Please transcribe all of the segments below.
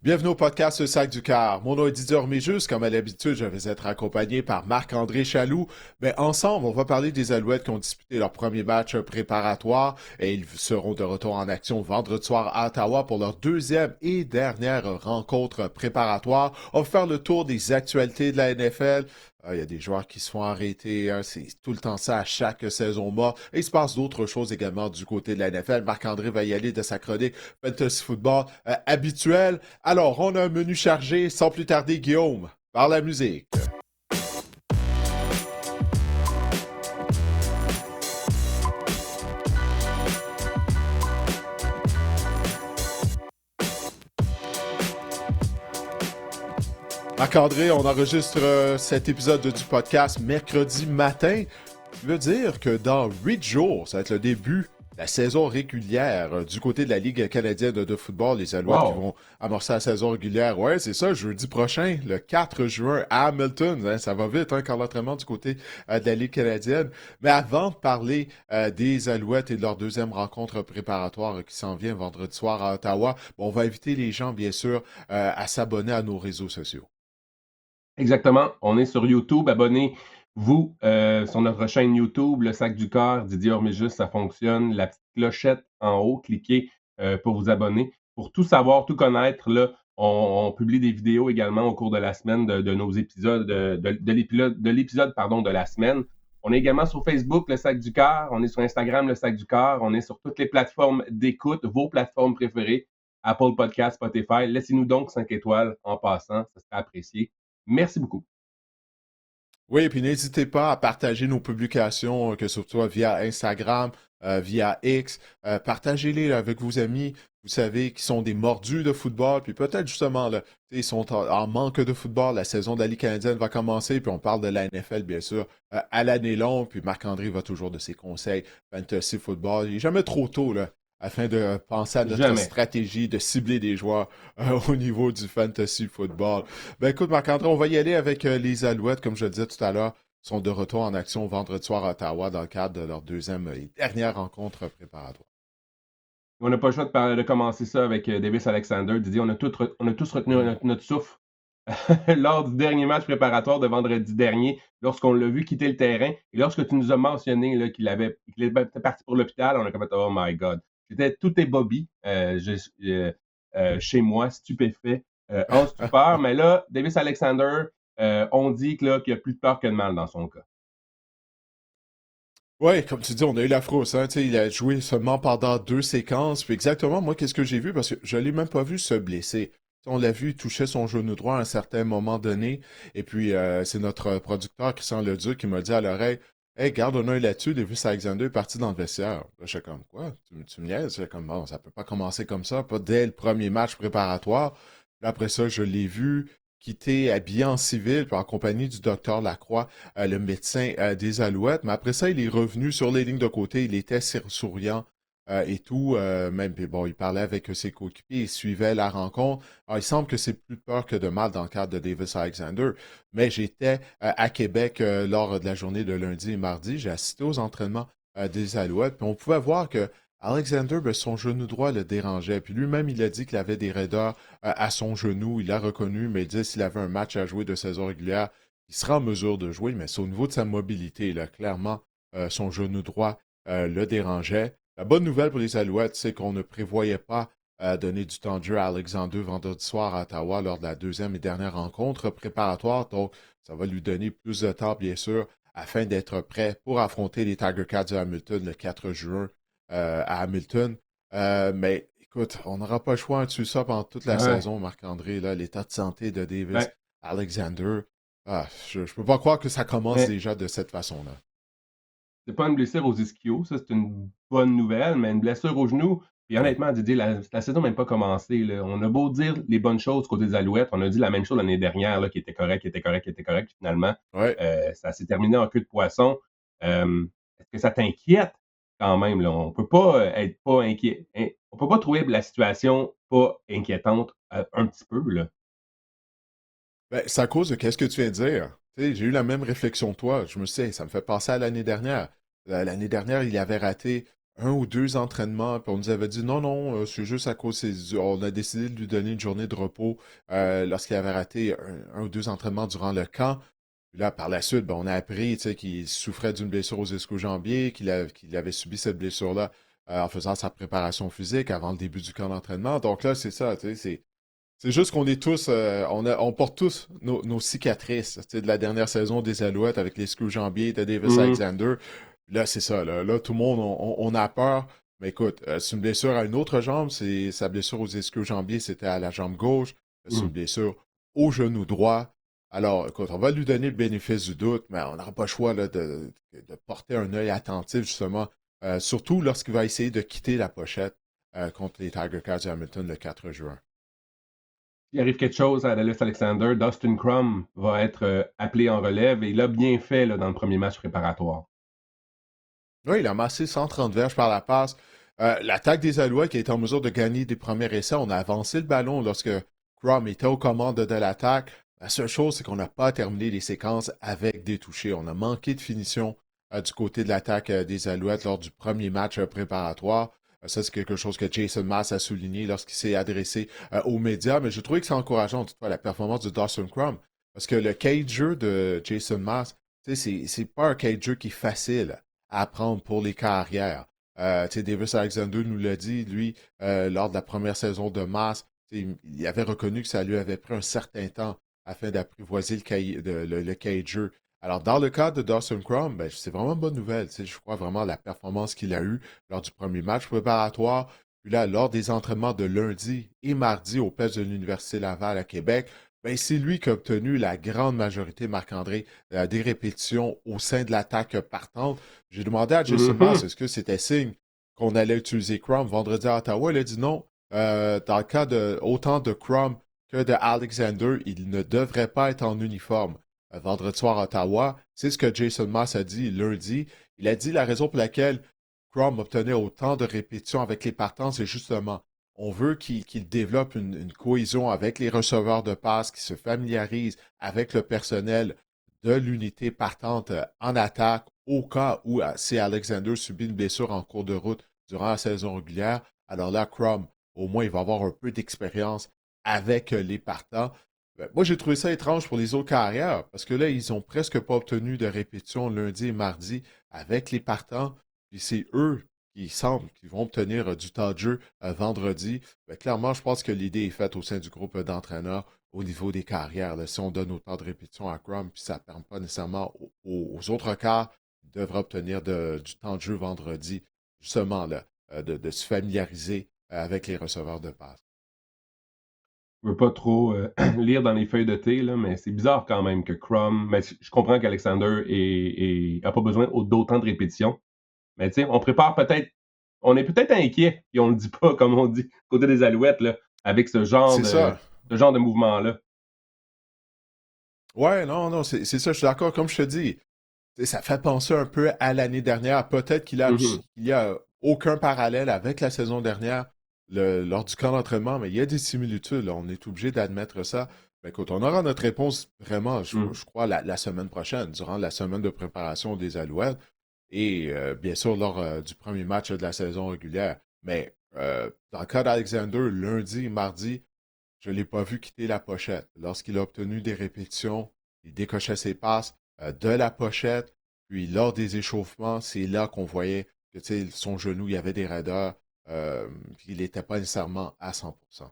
Bienvenue au podcast Le Sac du Cœur. Mon nom est Didier Orméjus. Comme à l'habitude, je vais être accompagné par Marc-André Chaloux. Mais ensemble, on va parler des Alouettes qui ont disputé leur premier match préparatoire et ils seront de retour en action vendredi soir à Ottawa pour leur deuxième et dernière rencontre préparatoire. On va faire le tour des actualités de la NFL. Il y a des joueurs qui se font arrêter, hein, c'est tout le temps ça à chaque saison mort. Et il se passe d'autres choses également du côté de la NFL. Marc-André va y aller de sa chronique Fantasy Football habituelle. Alors, on a un menu chargé. Sans plus tarder, Guillaume, par la musique. Marc-André, on enregistre cet épisode du podcast mercredi matin. Ce qui veut dire que dans 8 jours, ça va être le début de la saison régulière du côté de la Ligue canadienne de football. Les Alouettes qui vont amorcer la saison régulière. Ouais, c'est ça, jeudi prochain, le 4 juin à Hamilton. Hein, ça va vite, hein, quand l'entraînement du côté de la Ligue canadienne. Mais avant de parler des Alouettes et de leur deuxième rencontre préparatoire qui s'en vient vendredi soir à Ottawa, bon, on va inviter les gens, bien sûr, à s'abonner à nos réseaux sociaux. Exactement. On est sur YouTube. Abonnez-vous sur notre chaîne YouTube, Le Sac du Cœur, Didier Orméjus, ça fonctionne. La petite clochette en haut, cliquez pour vous abonner. Pour tout savoir, tout connaître, là, on publie des vidéos également au cours de la semaine de nos épisodes, de l'épisode de la semaine. On est également sur Facebook, Le Sac du Cœur. On est sur Instagram, Le Sac du Cœur. On est sur toutes les plateformes d'écoute, vos plateformes préférées, Apple Podcasts, Spotify. Laissez-nous donc 5 étoiles en passant, ça serait apprécié. Merci beaucoup. Oui, et puis n'hésitez pas à partager nos publications, que ce soit via Instagram, via X. Partagez-les là, avec vos amis, vous savez, qui sont des mordus de football. Puis peut-être justement, là, ils sont en manque de football. La saison de la Ligue canadienne va commencer. Puis on parle de la NFL, bien sûr, à l'année longue. Puis Marc-André va toujours de ses conseils fantasy football. Il n'est jamais trop tôt, là, afin de penser à notre Jamais. stratégie de cibler des joueurs au niveau du fantasy football. Ben écoute, Marc-André, on va y aller avec les Alouettes, comme je le disais tout à l'heure, sont de retour en action vendredi soir à Ottawa dans le cadre de leur deuxième et dernière rencontre préparatoire. On n'a pas le choix de commencer ça avec Davis Alexander. Didier, on a tous retenu notre souffle lors du dernier match préparatoire de vendredi dernier, lorsqu'on l'a vu quitter le terrain et lorsque tu nous as mentionné là, qu'il était parti pour l'hôpital, on a comme fait Oh my God. Tout est Bobby chez moi, stupéfait, en stupeur. Mais là, Davis Alexander, on dit qu'il y a plus de peur que de mal dans son cas. Oui, comme tu dis, on a eu la frousse. Hein, il a joué seulement pendant 2 séquences. Puis exactement, moi, qu'est-ce que j'ai vu? Parce que je ne l'ai même pas vu se blesser. On l'a vu toucher son genou droit à un certain moment donné. Et puis, c'est notre producteur, Christian Leduc, qui m'a dit à l'oreille, Hey, garde un œil là-dessus, Davis Alexander est parti dans le vestiaire. Là, j'étais comme, quoi? Tu me niaises? J'étais comme, bon, ça peut pas commencer comme ça, pas dès le premier match préparatoire. Puis après ça, je l'ai vu quitter habillé en civil, puis en compagnie du docteur Lacroix, le médecin des Alouettes. Mais après ça, il est revenu sur les lignes de côté. Il était souriant et tout. Même, puis bon, il parlait avec ses coéquipiers, il suivait la rencontre. Alors, il semble que c'est plus peur que de mal dans le cadre de Davis Alexander. Mais j'étais à Québec lors de la journée de lundi et mardi. J'ai assisté aux entraînements des Alouettes. Puis on pouvait voir que Alexander, ben, son genou droit le dérangeait. Puis lui-même, il a dit qu'il avait des raideurs à son genou. Il l'a reconnu, mais il dit s'il avait un match à jouer de saison régulière, il sera en mesure de jouer. Mais c'est au niveau de sa mobilité, là, clairement, son genou droit le dérangeait. La bonne nouvelle pour les Alouettes, c'est qu'on ne prévoyait pas donner du temps de jeu à Alexander vendredi soir à Ottawa lors de la deuxième et dernière rencontre préparatoire. Donc, ça va lui donner plus de temps, bien sûr, afin d'être prêt pour affronter les Tiger Cats de Hamilton le 4 juin à Hamilton. Mais écoute, on n'aura pas le choix de suivre ça pendant toute la Ouais. saison, Marc-André. L'état de santé de Davis Ouais. Alexander. Ah, je ne peux pas croire que ça commence Mais déjà de cette façon-là. c'est pas une blessure aux ischios, ça c'est une bonne nouvelle, mais une blessure au genou. Puis Oui. honnêtement, Didier, la saison n'a même pas commencé. Là. On a beau dire les bonnes choses côté des Alouettes, on a dit la même chose l'année dernière, là, qui était correct, qui était correct, qui était correct. Puis finalement, Ouais. ça s'est terminé en queue de poisson. Est-ce que ça t'inquiète quand même? Là? On peut pas être pas inquiet. On peut pas trouver la situation pas inquiétante un petit peu. Là. Ben, c'est à cause de qu'est-ce que tu viens de dire. Tu sais, j'ai eu la même réflexion que toi. Je me sais, ça me fait penser à l'année dernière. L'année dernière, il avait raté un ou deux entraînements, puis on nous avait dit non, non, c'est juste à cause, on a décidé de lui donner une journée de repos lorsqu'il avait raté un ou deux entraînements durant le camp. Puis là, par la suite, ben, on a appris qu'il souffrait d'une blessure aux ischio-jambiers, qu'il avait subi cette blessure-là en faisant sa préparation physique avant le début du camp d'entraînement. Donc là, c'est ça, c'est juste qu'on est tous, on porte tous nos cicatrices de la dernière saison des Alouettes avec les ischio-jambiers de Davis Mhm. Alexander. Là, c'est ça, là, tout le monde, on a peur. Mais écoute, c'est une blessure à une autre jambe, c'est sa blessure aux ischio-jambiers, c'était à la jambe gauche. C'est une Mhm. blessure au genou droit. Alors, écoute, on va lui donner le bénéfice du doute, mais on n'aura pas le choix là, de porter un œil attentif, justement, surtout lorsqu'il va essayer de quitter la pochette contre les Tiger Cats de Hamilton le 4 juin. S'il arrive quelque chose à Dallas Alexander, Dustin Crum va être appelé en relève et il a bien fait là, dans le premier match préparatoire. Oui, il a amassé 130 verges par la passe. L'attaque des Alouettes qui a été en mesure de gagner des premiers essais, on a avancé le ballon lorsque Crum était aux commandes de l'attaque. La seule chose, c'est qu'on n'a pas terminé les séquences avec des touchés. On a manqué de finition du côté de l'attaque des Alouettes lors du premier match préparatoire. Ça, c'est quelque chose que Jason Mass a souligné lorsqu'il s'est adressé aux médias. Mais je trouvais que c'est encourageant, toutefois, la performance de Dawson Crum. Parce que le cage-jeu de Jason Mass, c'est pas un cage-jeu qui est facile à apprendre pour les carrières. Davis Alexander nous l'a dit, lui, lors de la première saison de Mass, il avait reconnu que ça lui avait pris un certain temps afin d'apprivoiser le cahier de jeu. Alors, dans le cas de Dawson Crum, ben, c'est vraiment une bonne nouvelle. Je crois vraiment à la performance qu'il a eue lors du premier match préparatoire. Puis là, lors des entraînements de lundi et mardi au PES de l'Université Laval à Québec, ben, c'est lui qui a obtenu la grande majorité, Marc-André, des répétitions au sein de l'attaque partante. J'ai demandé à Jason Mass Mhm. est-ce que c'était signe qu'on allait utiliser Crum vendredi à Ottawa. Il a dit non. Dans le cas de autant de Crum que de Alexander, il ne devrait pas être en uniforme vendredi soir à Ottawa. C'est ce que Jason Mass a dit lundi. Il a dit la raison pour laquelle Crum obtenait autant de répétitions avec les partants, c'est justement on veut qu'il développe une cohésion avec les receveurs de passe, qu'il se familiarise avec le personnel de l'unité partante en attaque au cas où si Alexander subit une blessure en cours de route durant la saison régulière. Alors là, Crum, au moins, il va avoir un peu d'expérience avec les partants. Ben, moi, j'ai trouvé ça étrange pour les autres carrières parce que là, ils ont presque pas obtenu de répétition lundi et mardi avec les partants. Puis c'est eux qui semblent qu'ils vont obtenir du temps de jeu vendredi. Ben, clairement, je pense que l'idée est faite au sein du groupe d'entraîneurs au niveau des carrières. Là. Si on donne autant de répétitions à Crum, puis ça ne permet pas nécessairement aux autres quarts, ils devraient obtenir du temps de jeu vendredi, justement, là, de se familiariser avec les receveurs de passe. Je veux pas trop lire dans les feuilles de thé, là, mais c'est bizarre quand même que Crum. Mais je comprends qu'Alexander a pas besoin d'autant de répétitions. Mais tu sais, on prépare peut-être. On est peut-être inquiet, et on le dit pas, comme on dit, côté des Alouettes, là, avec C'est ça. ce genre de mouvement-là. Ouais, non, non, c'est ça, je suis d'accord. Comme je te dis, ça fait penser un peu à l'année dernière. Peut-être Mhm. il y a aucun parallèle avec la saison dernière lors du camp d'entraînement, mais il y a des similitudes. Là. On est obligé d'admettre ça. Ben, écoute, on aura notre réponse vraiment, Mhm. je crois, la semaine prochaine, durant la semaine de préparation des Alouettes et bien sûr lors du premier match de la saison régulière. Mais dans le cas d'Alexander, lundi et mardi, je ne l'ai pas vu quitter la pochette. Lorsqu'il a obtenu des répétitions, il décochait ses passes de la pochette. Puis lors des échauffements, c'est là qu'on voyait que son genou, il y avait des raideurs. Il n'était pas nécessairement à 100%.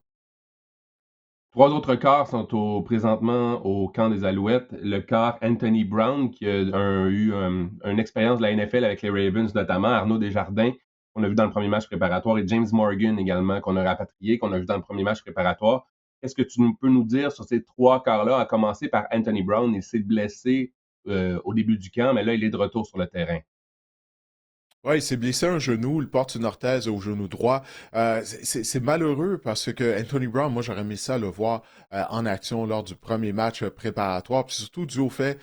Trois autres quarts sont présentement au camp des Alouettes. Le quart Anthony Brown, qui a eu une expérience de la NFL avec les Ravens notamment, Arnaud Desjardins, qu'on a vu dans le premier match préparatoire, et James Morgan également, qu'on a rapatrié, qu'on a vu dans le premier match préparatoire. Qu'est-ce que tu peux nous dire sur ces trois quarts-là, à commencer par Anthony Brown? Il s'est blessé au début du camp, mais là, il est de retour sur le terrain. Ouais, il s'est blessé un genou, il porte une orthèse au genou droit. C'est malheureux parce que Anthony Brown, moi j'aurais aimé ça le voir en action lors du premier match préparatoire, puis surtout dû au fait,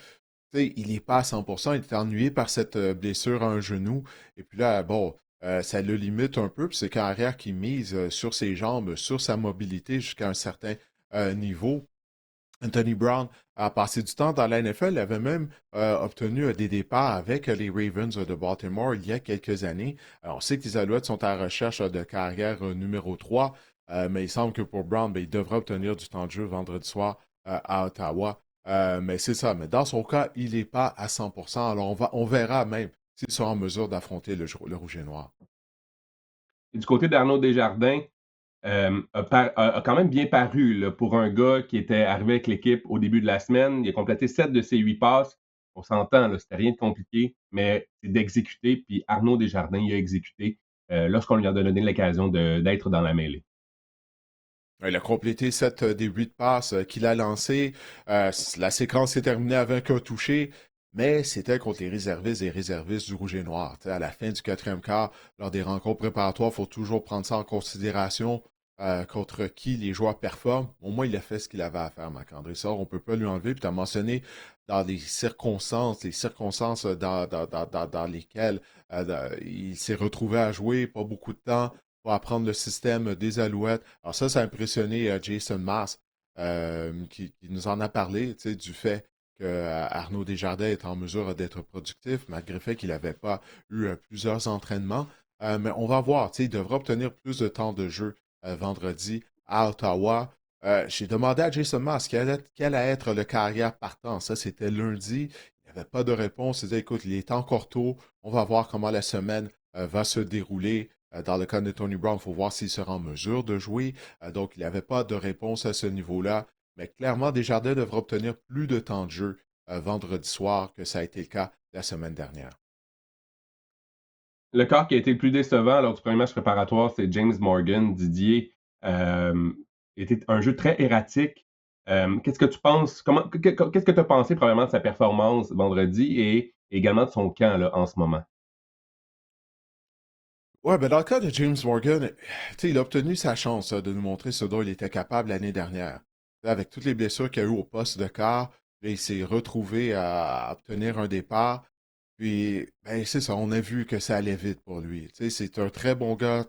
il n'est pas à 100%, il est ennuyé par cette blessure à un genou. Et puis là, bon, ça le limite un peu, puis c'est carrière qui mise sur ses jambes, sur sa mobilité jusqu'à un certain niveau. Anthony Brown a passé du temps dans la NFL, il avait même obtenu des départs avec les Ravens de Baltimore il y a quelques années. Alors, on sait que les Alouettes sont à la recherche de carrière numéro 3, mais il semble que pour Brown, ben, il devrait obtenir du temps de jeu vendredi soir à Ottawa. Mais c'est ça, mais dans son cas, il n'est pas à 100%. Alors, on verra même s'il sera en mesure d'affronter le Rouge et Noir. Et du côté d'Arnaud Desjardins, a quand même bien paru là, pour un gars qui était arrivé avec l'équipe au début de la semaine. Il a complété 7 de ses 8 passes. On s'entend, là, c'était rien de compliqué, mais c'est d'exécuter. Puis Arnaud Desjardins, il a exécuté lorsqu'on lui a donné l'occasion d'être dans la mêlée. Il a complété 7 des 8 passes qu'il a lancées. La séquence s'est terminée avec un touché, mais c'était contre les réservistes et réservistes du Rouge et Noir. T'sais, à la fin du quatrième quart, lors des rencontres préparatoires, il faut toujours prendre ça en considération contre qui les joueurs performent. Au moins, il a fait ce qu'il avait à faire, Marc-André Sarr. On ne peut pas lui enlever. Puis tu as mentionné dans les circonstances dans lesquelles il s'est retrouvé à jouer, pas beaucoup de temps pour apprendre le système des Alouettes. Alors ça a impressionné Jason Maas, qui nous en a parlé, tu sais, du fait que Arnaud Desjardins est en mesure d'être productif, malgré le fait qu'il n'avait pas eu plusieurs entraînements. Mais on va voir, tu sais, il devra obtenir plus de temps de jeu vendredi à Ottawa. J'ai demandé à Jason Maas quel allait être le carrière partant. Ça, c'était lundi. Il n'y avait pas de réponse. Il disait, écoute, il est encore tôt. On va voir comment la semaine va se dérouler. Dans le cas de Tony Brown, il faut voir s'il sera en mesure de jouer. Donc, il n'y avait pas de réponse à ce niveau-là. Mais clairement, Desjardins devra obtenir plus de temps de jeu vendredi soir que ça a été le cas la semaine dernière. Le corps qui a été le plus décevant lors du premier match préparatoire, c'est James Morgan. Didier était un jeu très erratique. Qu'est-ce que tu penses? Qu'est-ce que tu as pensé probablement de sa performance vendredi et également de son camp là, en ce moment? Ouais, ben dans le cas de James Morgan, tu sais, il a obtenu sa chance de nous montrer ce dont il était capable l'année dernière. Avec toutes les blessures qu'il y a eu au poste de quart, là, il s'est retrouvé à obtenir un départ. Puis, ben, c'est ça, on a vu que ça allait vite pour lui. Tu sais, c'est un très bon gars,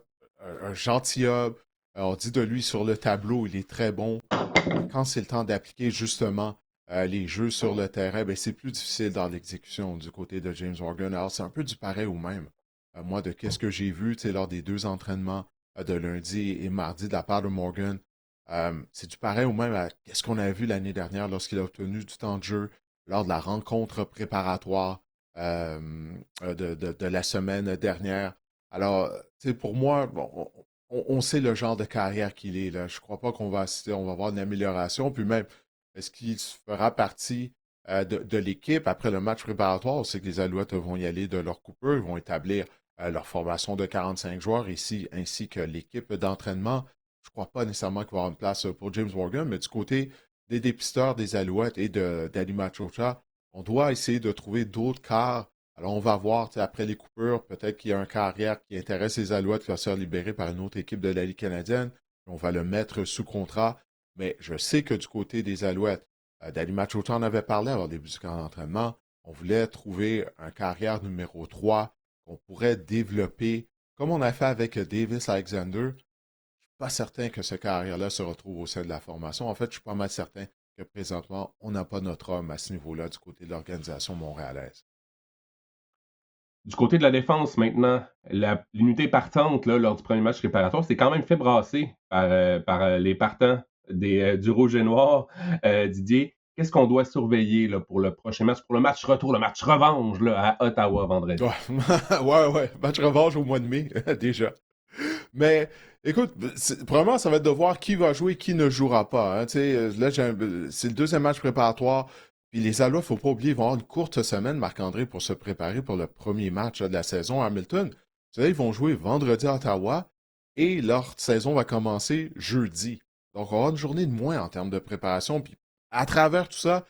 un gentilhomme. On dit de lui sur le tableau, il est très bon. Mais quand c'est le temps d'appliquer justement les jeux sur le terrain, ben, c'est plus difficile dans l'exécution du côté de James Morgan. Alors, c'est un peu du pareil au même. Moi, de qu'est-ce que j'ai vu lors des deux entraînements de lundi et mardi de la part de Morgan, c'est du pareil au même à qu'est-ce qu'on a vu l'année dernière lorsqu'il a obtenu du temps de jeu lors de la rencontre préparatoire de la semaine dernière. Alors, pour moi, bon, on sait le genre de carrière qu'il est là. Je crois pas qu'on va assister, on va voir une amélioration. Puis même, est-ce qu'il fera partie de l'équipe après le match préparatoire? On sait que les Alouettes vont y aller de leur coupeur, ils vont établir leur formation de 45 joueurs ici, ainsi que l'équipe d'entraînement. Je ne crois pas nécessairement qu'il va y avoir une place pour James Morgan, mais du côté des dépisteurs des Alouettes et d'Ali Machocha, on doit essayer de trouver d'autres quarts. Alors, on va voir, après les coupures, peut-être qu'il y a un carrière qui intéresse les Alouettes qui va se faire libérer par une autre équipe de la Ligue canadienne. On va le mettre sous contrat. Mais je sais que du côté des Alouettes, Dali Machocha en avait parlé avant le début du camp d'entraînement. On voulait trouver un carrière numéro 3 qu'on pourrait développer, comme on a fait avec Davis Alexander. Je suis pas certain que ce carrière-là se retrouve au sein de la formation. En fait, je suis pas mal certain que présentement, on n'a pas notre homme à ce niveau-là du côté de l'organisation montréalaise. Du côté de la défense maintenant, l'unité partante là, lors du premier match préparatoire, c'est quand même fait brasser par les partants du Rouge et Noir. Didier, qu'est-ce qu'on doit surveiller là, pour le prochain match, pour le match retour, le match revanche là, à Ottawa vendredi? Ouais, ouais. Match revanche au mois de mai, déjà. Mais écoute, probablement, ça va être de voir qui va jouer et qui ne jouera pas. Hein. Tu sais, là, c'est le deuxième match préparatoire. Puis les Alouettes, il ne faut pas oublier, ils vont avoir une courte semaine, Marc-André, pour se préparer pour le premier match de la saison à Hamilton. Tu sais, ils vont jouer vendredi à Ottawa et leur saison va commencer jeudi. Donc, on aura une journée de moins en termes de préparation. Puis à travers tout ça,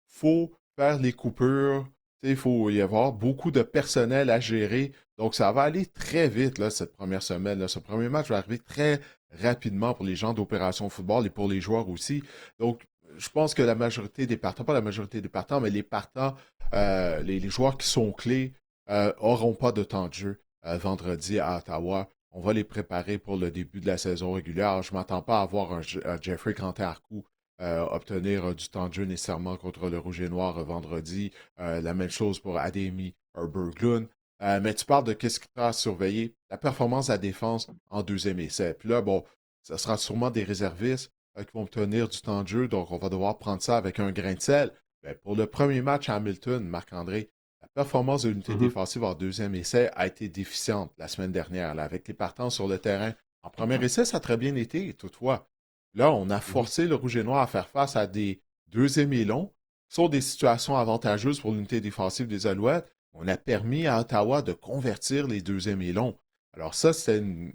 il faut faire les coupures. Tu sais, il faut y avoir beaucoup de personnel à gérer. Donc, ça va aller très vite, là, cette première semaine. Là. Ce premier match va arriver très rapidement pour les gens d'Opération Football et pour les joueurs aussi. Donc, je pense que la majorité des partants, pas la majorité des partants, mais les partants, les joueurs qui sont clés, n'auront pas de temps de jeu vendredi à Ottawa. On va les préparer pour le début de la saison régulière. Alors, je ne m'attends pas à avoir un Jeffrey Canté-Arcou obtenir du temps de jeu nécessairement contre le Rouge et Noir vendredi. La même chose pour Ademi Berglund. Mais tu parles de qu'est-ce qui t'a surveillé? La performance à la défense en deuxième essai. Puis là, bon, ça sera sûrement des réservistes qui vont obtenir du temps de jeu, donc on va devoir prendre ça avec un grain de sel. Ben, pour le premier match à Hamilton, Marc-André, la performance de l'unité Mhm, défensive en deuxième essai a été déficiente la semaine dernière, là, avec les partants sur le terrain. En premier essai, ça a très bien été, toutefois. Là, on a mhm. forcé le Rouge et Noir à faire face à des deuxièmes et longs, qui sont des situations avantageuses pour l'unité défensive des Alouettes. On a permis à Ottawa de convertir les deuxièmes et longs. Alors ça, c'était une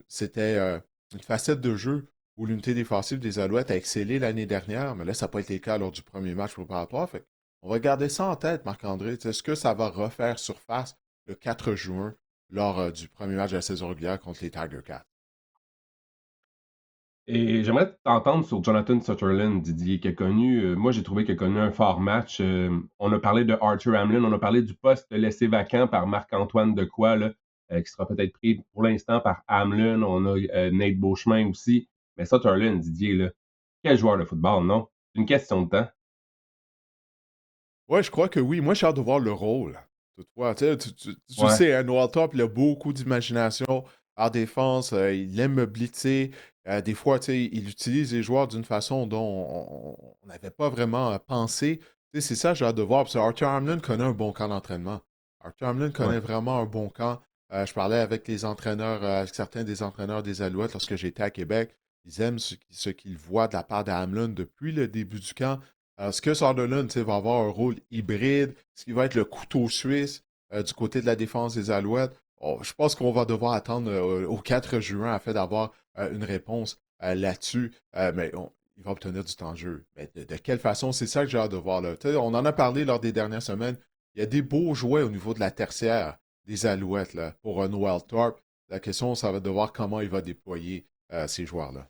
facette de jeu où l'unité défensive des Alouettes a excellé l'année dernière, mais là, ça n'a pas été le cas lors du premier match préparatoire. Fait on va garder ça en tête, Marc-André. Est-ce que ça va refaire surface le 4 juin lors du premier match de la saison régulière contre les Tiger Cats? Et j'aimerais t'entendre sur Jonathan Sutherland, Didier, qui a connu, moi j'ai trouvé qu'il a connu un fort match. On a parlé de Arthur Hamlin, on a parlé du poste laissé vacant par Marc-Antoine Dequoy, là, qui sera peut-être pris pour l'instant par Hamlin. On a Nate Beauchemin aussi. Mais Sutherland, Didier, là, quel joueur de football, non? C'est une question de temps. Ouais, je crois que oui. Moi, j'ai hâte de voir le rôle. Toutefois, tu sais, tu Ouais. sais, hein, Noel Top, il a beaucoup d'imagination en défense. Il aime me blitzer. Des fois, tu sais, il utilise les joueurs d'une façon dont on n'avait pas vraiment pensé. Tu sais, c'est ça, j'ai hâte de voir. Parce que Arthur Hamlin connaît un bon camp d'entraînement. Arthur Hamlin Ouais. connaît vraiment un bon camp. Je parlais avec les entraîneurs, avec certains des entraîneurs des Alouettes lorsque j'étais à Québec. Ils aiment ce qu'ils voient de la part de Hamlin depuis le début du camp. Est-ce que Sunderland va avoir un rôle hybride? Est-ce qu'il va être le couteau suisse du côté de la défense des Alouettes? Oh, je pense qu'on va devoir attendre au 4 juin afin d'avoir une réponse là-dessus. Il va obtenir du temps de jeu. Mais de quelle façon? C'est ça que j'ai hâte de voir là. Tu sais, on en a parlé lors des dernières semaines. Il y a des beaux jouets au niveau de la tertiaire des Alouettes là, pour Noel Thorpe. La question, ça va de voir comment il va déployer ces joueurs-là.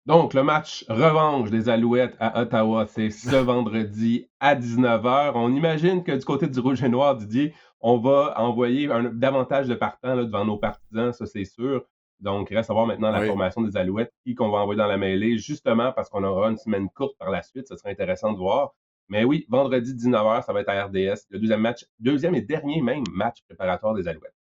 Donc, le match revanche des Alouettes à Ottawa, c'est ce vendredi à 19h. On imagine que du côté du Rouge et Noir, Didier, on va envoyer davantage de partants là, devant nos partisans, ça c'est sûr. Donc, il reste à voir maintenant la Oui. formation des Alouettes, qui qu'on va envoyer dans la mêlée, justement parce qu'on aura une semaine courte par la suite. Ce sera intéressant de voir. Mais oui, vendredi 19h, ça va être à RDS, le deuxième match, deuxième et dernier même match préparatoire des Alouettes.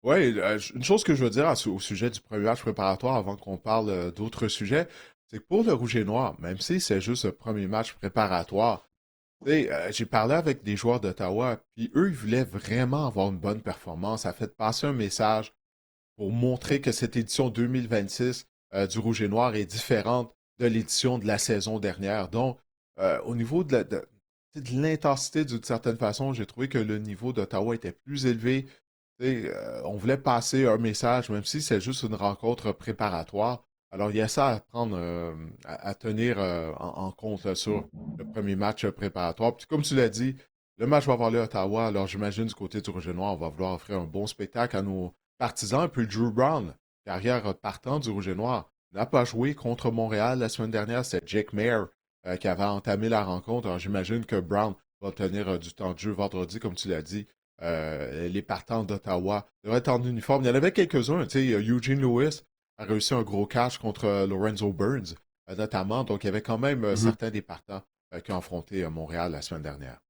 Oui, une chose que je veux dire au sujet du premier match préparatoire avant qu'on parle d'autres sujets, c'est que pour le Rouge et Noir, même si c'est juste le premier match préparatoire, tu sais, j'ai parlé avec des joueurs d'Ottawa, puis eux, ils voulaient vraiment avoir une bonne performance, ça fait passer un message pour montrer que cette édition 2026 du Rouge et Noir est différente de l'édition de la saison dernière. Donc, au niveau de l'intensité d'une certaine façon, j'ai trouvé que le niveau d'Ottawa était plus élevé. On voulait passer un message, même si c'est juste une rencontre préparatoire. Alors, il y a ça à prendre, à tenir en compte là, sur le premier match préparatoire. Puis, comme tu l'as dit, le match va avoir lieu à Ottawa. Alors, j'imagine du côté du Rouge et Noir, on va vouloir offrir un bon spectacle à nos partisans. Et puis, Drew Brown, carrière partant du Rouge et Noir, n'a pas joué contre Montréal la semaine dernière. C'est Jake Mayer qui avait entamé la rencontre. Alors, j'imagine que Brown va obtenir du temps de jeu vendredi, comme tu l'as dit. Les partants d'Ottawa devraient être en uniforme. Il y en avait quelques-uns. Eugene Lewis a réussi un gros catch contre Lorenzo Burns, notamment. Donc, il y avait quand même Mhm. certains des partants qui ont affronté Montréal la semaine dernière.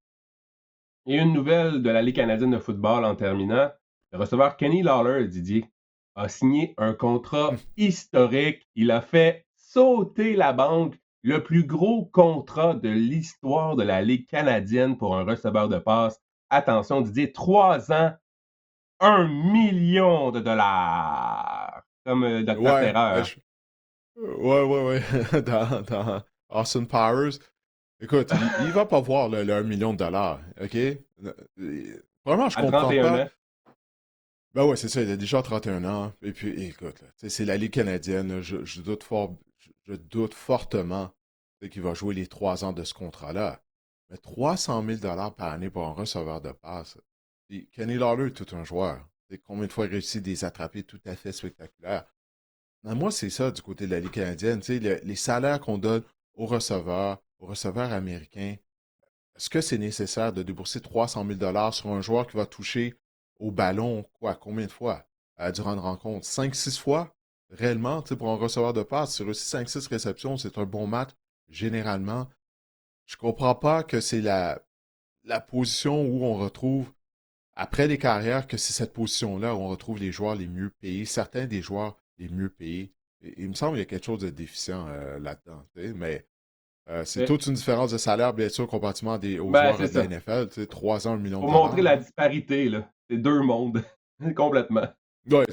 Et une nouvelle de la Ligue canadienne de football en terminant. Le receveur Kenny Lawler, Didier, a signé un contrat historique. Il a fait sauter la banque, le plus gros contrat de l'histoire de la Ligue canadienne pour un receveur de passe. Attention, Didier, 3 ans, 1 million de dollars. Comme Docteur Ouais, Terreur. ouais. Dans Austin Powers. Écoute, il va pas voir le 1 million de dollars, OK? Vraiment, je À comprends 31 pas. ans. Ben ouais, c'est ça, il a déjà 31 ans. Et puis, écoute, là, tu sais, c'est la Ligue canadienne. Là, je doute fortement qu'il va jouer les 3 ans de ce contrat-là. Mais 300 000 par année pour un receveur de passe. Puis Kenny Lawler est tout un joueur. Tu sais, combien de fois il réussit des attrapés tout à fait spectaculaires. Mais moi, c'est ça du côté de la Ligue canadienne. Tu sais, les salaires qu'on donne aux receveurs américains, est-ce que c'est nécessaire de débourser 300 000 sur un joueur qui va toucher au ballon, quoi, combien de fois durant une rencontre? 5, 6 fois? réellement, tu sais, pour un receveur de passe, sur réussit 5-6 réceptions, c'est un bon match, généralement. Je comprends pas que c'est la position où on retrouve, après les carrières, que c'est cette position-là où on retrouve les joueurs les mieux payés, certains des joueurs les mieux payés. Il me semble qu'il y a quelque chose de déficient là-dedans, tu sais, mais c'est Mais, toute une différence de salaire, bien sûr, comparativement aux ben, joueurs c'est de la ça. NFL, tu sais, 3 ans, 1 million de Pour montrer dollars, la là. disparité, là. C'est deux mondes. Complètement. Ouais,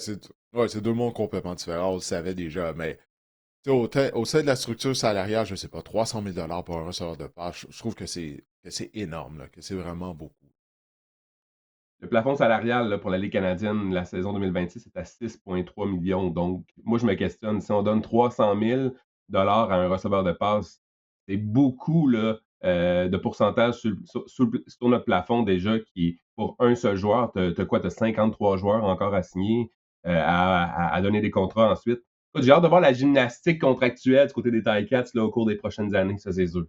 c'est deux mondes complètement différents, on le savait déjà, mais tu sais, au sein de la structure salariale, je sais pas, 300 000 pour un receveur de passe, je trouve que c'est énorme, là, que c'est vraiment beaucoup. Le plafond salarial là, pour la Ligue canadienne, la saison 2026, est à 6,3 millions. Donc, moi, je me questionne, si on donne 300 000 à un receveur de passe, c'est beaucoup là, de pourcentage sur notre plafond déjà qui, pour un seul joueur, tu as quoi? Tu as 53 joueurs encore à signer, à donner des contrats ensuite. Écoute, j'ai hâte de voir la gymnastique contractuelle du côté des Ticats là, au cours des prochaines années, ça c'est sûr.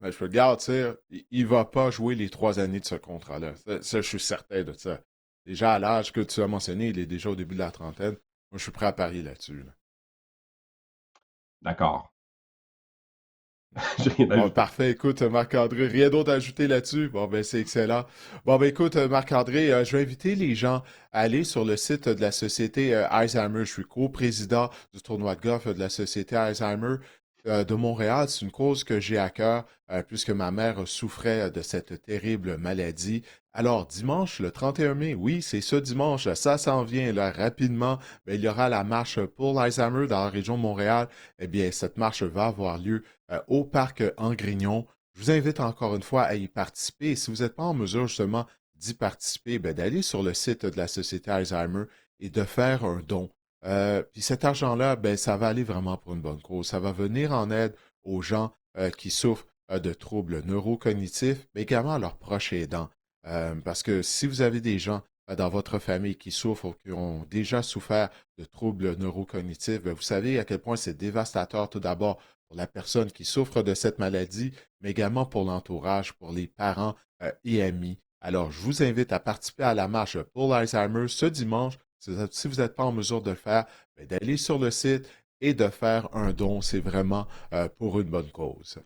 Mais je peux le garantir, il va pas jouer les 3 années de ce contrat-là. Ça, je suis certain de ça. Déjà à l'âge que tu as mentionné, il est déjà au début de la trentaine. Moi, je suis prêt à parier là-dessus, là. D'accord. J'ai rien à Bon, ajouter. parfait. Écoute, Marc-André, rien d'autre à ajouter là-dessus? Bon, ben, c'est excellent. Bon, ben, écoute, Marc-André, je vais inviter les gens à aller sur le site de la société Alzheimer. Je suis co-président du tournoi de golf de la société Alzheimer de Montréal. C'est une cause que j'ai à cœur, puisque ma mère souffrait de cette terrible maladie. Alors, dimanche, le 31 mai, oui, c'est ce dimanche, là, ça s'en vient là, rapidement. Ben, il y aura la marche pour l'Alzheimer dans la région de Montréal. Eh bien, cette marche va avoir lieu au parc Angrignon. Je vous invite encore une fois à y participer. Et si vous n'êtes pas en mesure justement d'y participer, ben, d'aller sur le site de la Société Alzheimer et de faire un don. Puis cet argent-là, ben, ça va aller vraiment pour une bonne cause. Ça va venir en aide aux gens qui souffrent de troubles neurocognitifs, mais également à leurs proches aidants. Parce que si vous avez des gens dans votre famille qui souffrent ou qui ont déjà souffert de troubles neurocognitifs, ben, vous savez à quel point c'est dévastateur tout d'abord pour la personne qui souffre de cette maladie, mais également pour l'entourage, pour les parents et amis. Alors, je vous invite à participer à la marche pour l'Alzheimer ce dimanche. Si vous n'êtes pas en mesure de le faire, ben, d'aller sur le site et de faire un don. C'est vraiment pour une bonne cause.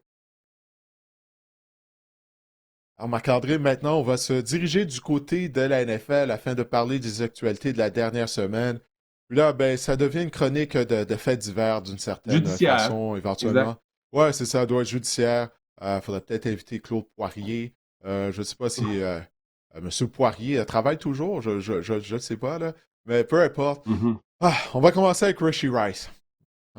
Alors, Marc-André, maintenant, on va se diriger du côté de la NFL afin de parler des actualités de la dernière semaine. Puis là, ben, ça devient une chronique de faits divers d'une certaine Judiciaire. façon, Exact. éventuellement. Ouais, c'est ça, doit être judiciaire. Il faudrait peut-être inviter Claude Poirier. Je ne sais pas si M. Poirier travaille toujours, je ne sais pas, là. Mais peu importe. Mhm. On va commencer avec Rishi Rice.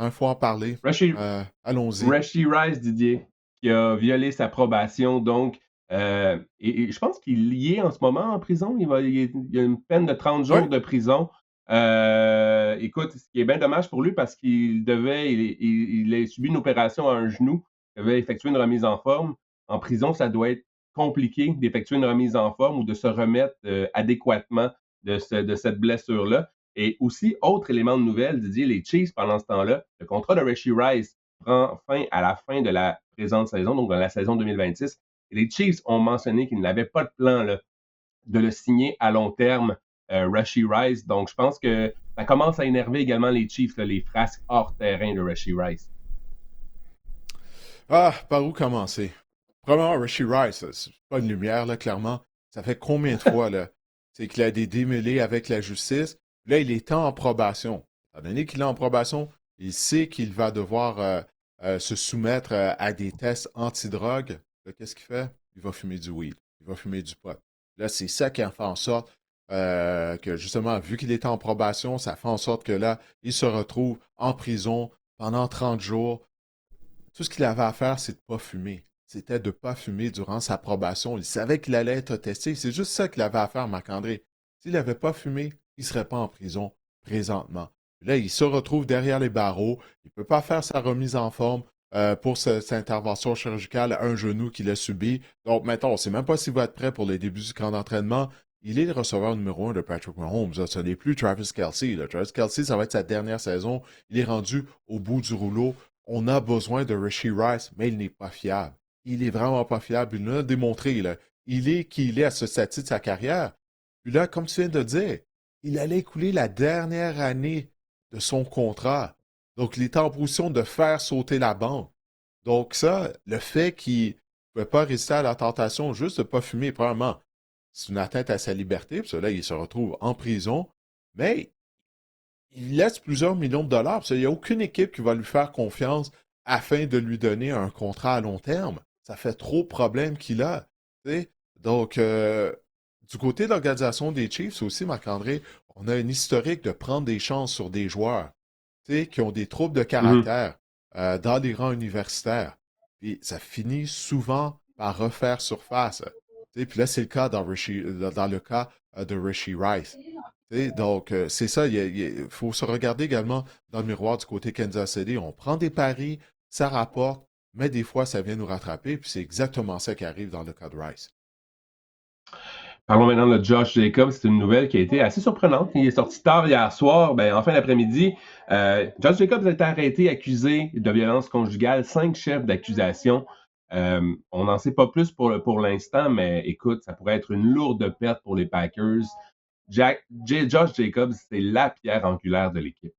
Il faut en parler. Rashid, Allons-y. Rashid Rice, Didier, qui a violé sa probation, donc, et je pense qu'il y est en ce moment en prison. Il y a une peine de 30 Oui, jours de prison. Écoute, ce qui est bien dommage pour lui parce il a subi une opération à un genou, il avait effectué une remise en forme. En prison, ça doit être compliqué d'effectuer une remise en forme ou de se remettre adéquatement de cette blessure-là. Et aussi, autre élément de nouvelle, Didier, les Chiefs, pendant ce temps-là, le contrat de Rashid Rice prend fin à la fin de la présente saison, donc dans la saison 2026. Et les Chiefs ont mentionné qu'ils n'avaient pas de plan là, de le signer à long terme, Rashid Rice. Donc, je pense que ça commence à énerver également les Chiefs, là, les frasques hors terrain de Rashid Rice. Par où commencer? Premièrement, Rishi Rice, c'est pas une lumière, là, clairement. Ça fait combien de fois, là, c'est qu'il a des démêlés avec la justice. Là, il est en probation. Étant donné qu'il est en probation, il sait qu'il va devoir se soumettre à des tests antidrogue. Là, qu'est-ce qu'il fait? Il va fumer du weed. Il va fumer du pot. Là, c'est ça qui en fait en sorte que, justement, vu qu'il est en probation, ça fait en sorte que là, il se retrouve en prison pendant 30 jours. Tout ce qu'il avait à faire, c'est de ne pas fumer. C'était de ne pas fumer durant sa probation. Il savait qu'il allait être testé. C'est juste ça qu'il avait à faire, Marc-André. S'il n'avait pas fumé, il ne serait pas en prison présentement. Là, il se retrouve derrière les barreaux. Il ne peut pas faire sa remise en forme pour cette intervention chirurgicale à un genou qu'il a subi. Donc maintenant, on ne sait même pas s'il va être prêt pour les débuts du camp d'entraînement. Il est le receveur numéro 1 de Patrick Mahomes. Là. Ce n'est plus Travis Kelce. Là. Travis Kelce, ça va être sa dernière saison. Il est rendu au bout du rouleau. On a besoin de Rishi Rice, mais il n'est pas fiable. Il est vraiment pas fiable. Il nous l'a démontré. Là. Il est qui il est à ce stade de sa carrière. Puis là, comme tu viens de dire, il allait écouler la dernière année de son contrat. Donc, il est en position de faire sauter la banque. Donc, ça, le fait qu'il ne pouvait pas résister à la tentation juste de ne pas fumer, probablement, c'est une atteinte à sa liberté, parce que là, il se retrouve en prison, mais il laisse plusieurs millions de dollars, parce qu'il n'y a aucune équipe qui va lui faire confiance afin de lui donner un contrat à long terme. Ça fait trop de problèmes qu'il a. Tu sais. Donc, du côté de l'organisation des Chiefs aussi, Marc-André, on a un historique de prendre des chances sur des joueurs tu sais, qui ont des troubles de Mhm. caractère dans les rangs universitaires. Puis ça finit souvent par refaire surface. Tu sais, puis là, c'est le cas dans le cas de Rishi Rice. Tu sais, donc, c'est ça, il faut se regarder également dans le miroir du côté Kansas City. On prend des paris, ça rapporte, mais des fois, ça vient nous rattraper, puis c'est exactement ça qui arrive dans le cas de Rice. Parlons maintenant de Josh Jacobs. C'est une nouvelle qui a été assez surprenante. Il est sorti tard hier soir, en fin d'après-midi. Josh Jacobs a été arrêté, accusé de violence conjugale, 5 chefs d'accusation. On n'en sait pas plus pour l'instant, mais écoute, ça pourrait être une lourde perte pour les Packers. Josh Jacobs, c'est la pierre angulaire de l'équipe.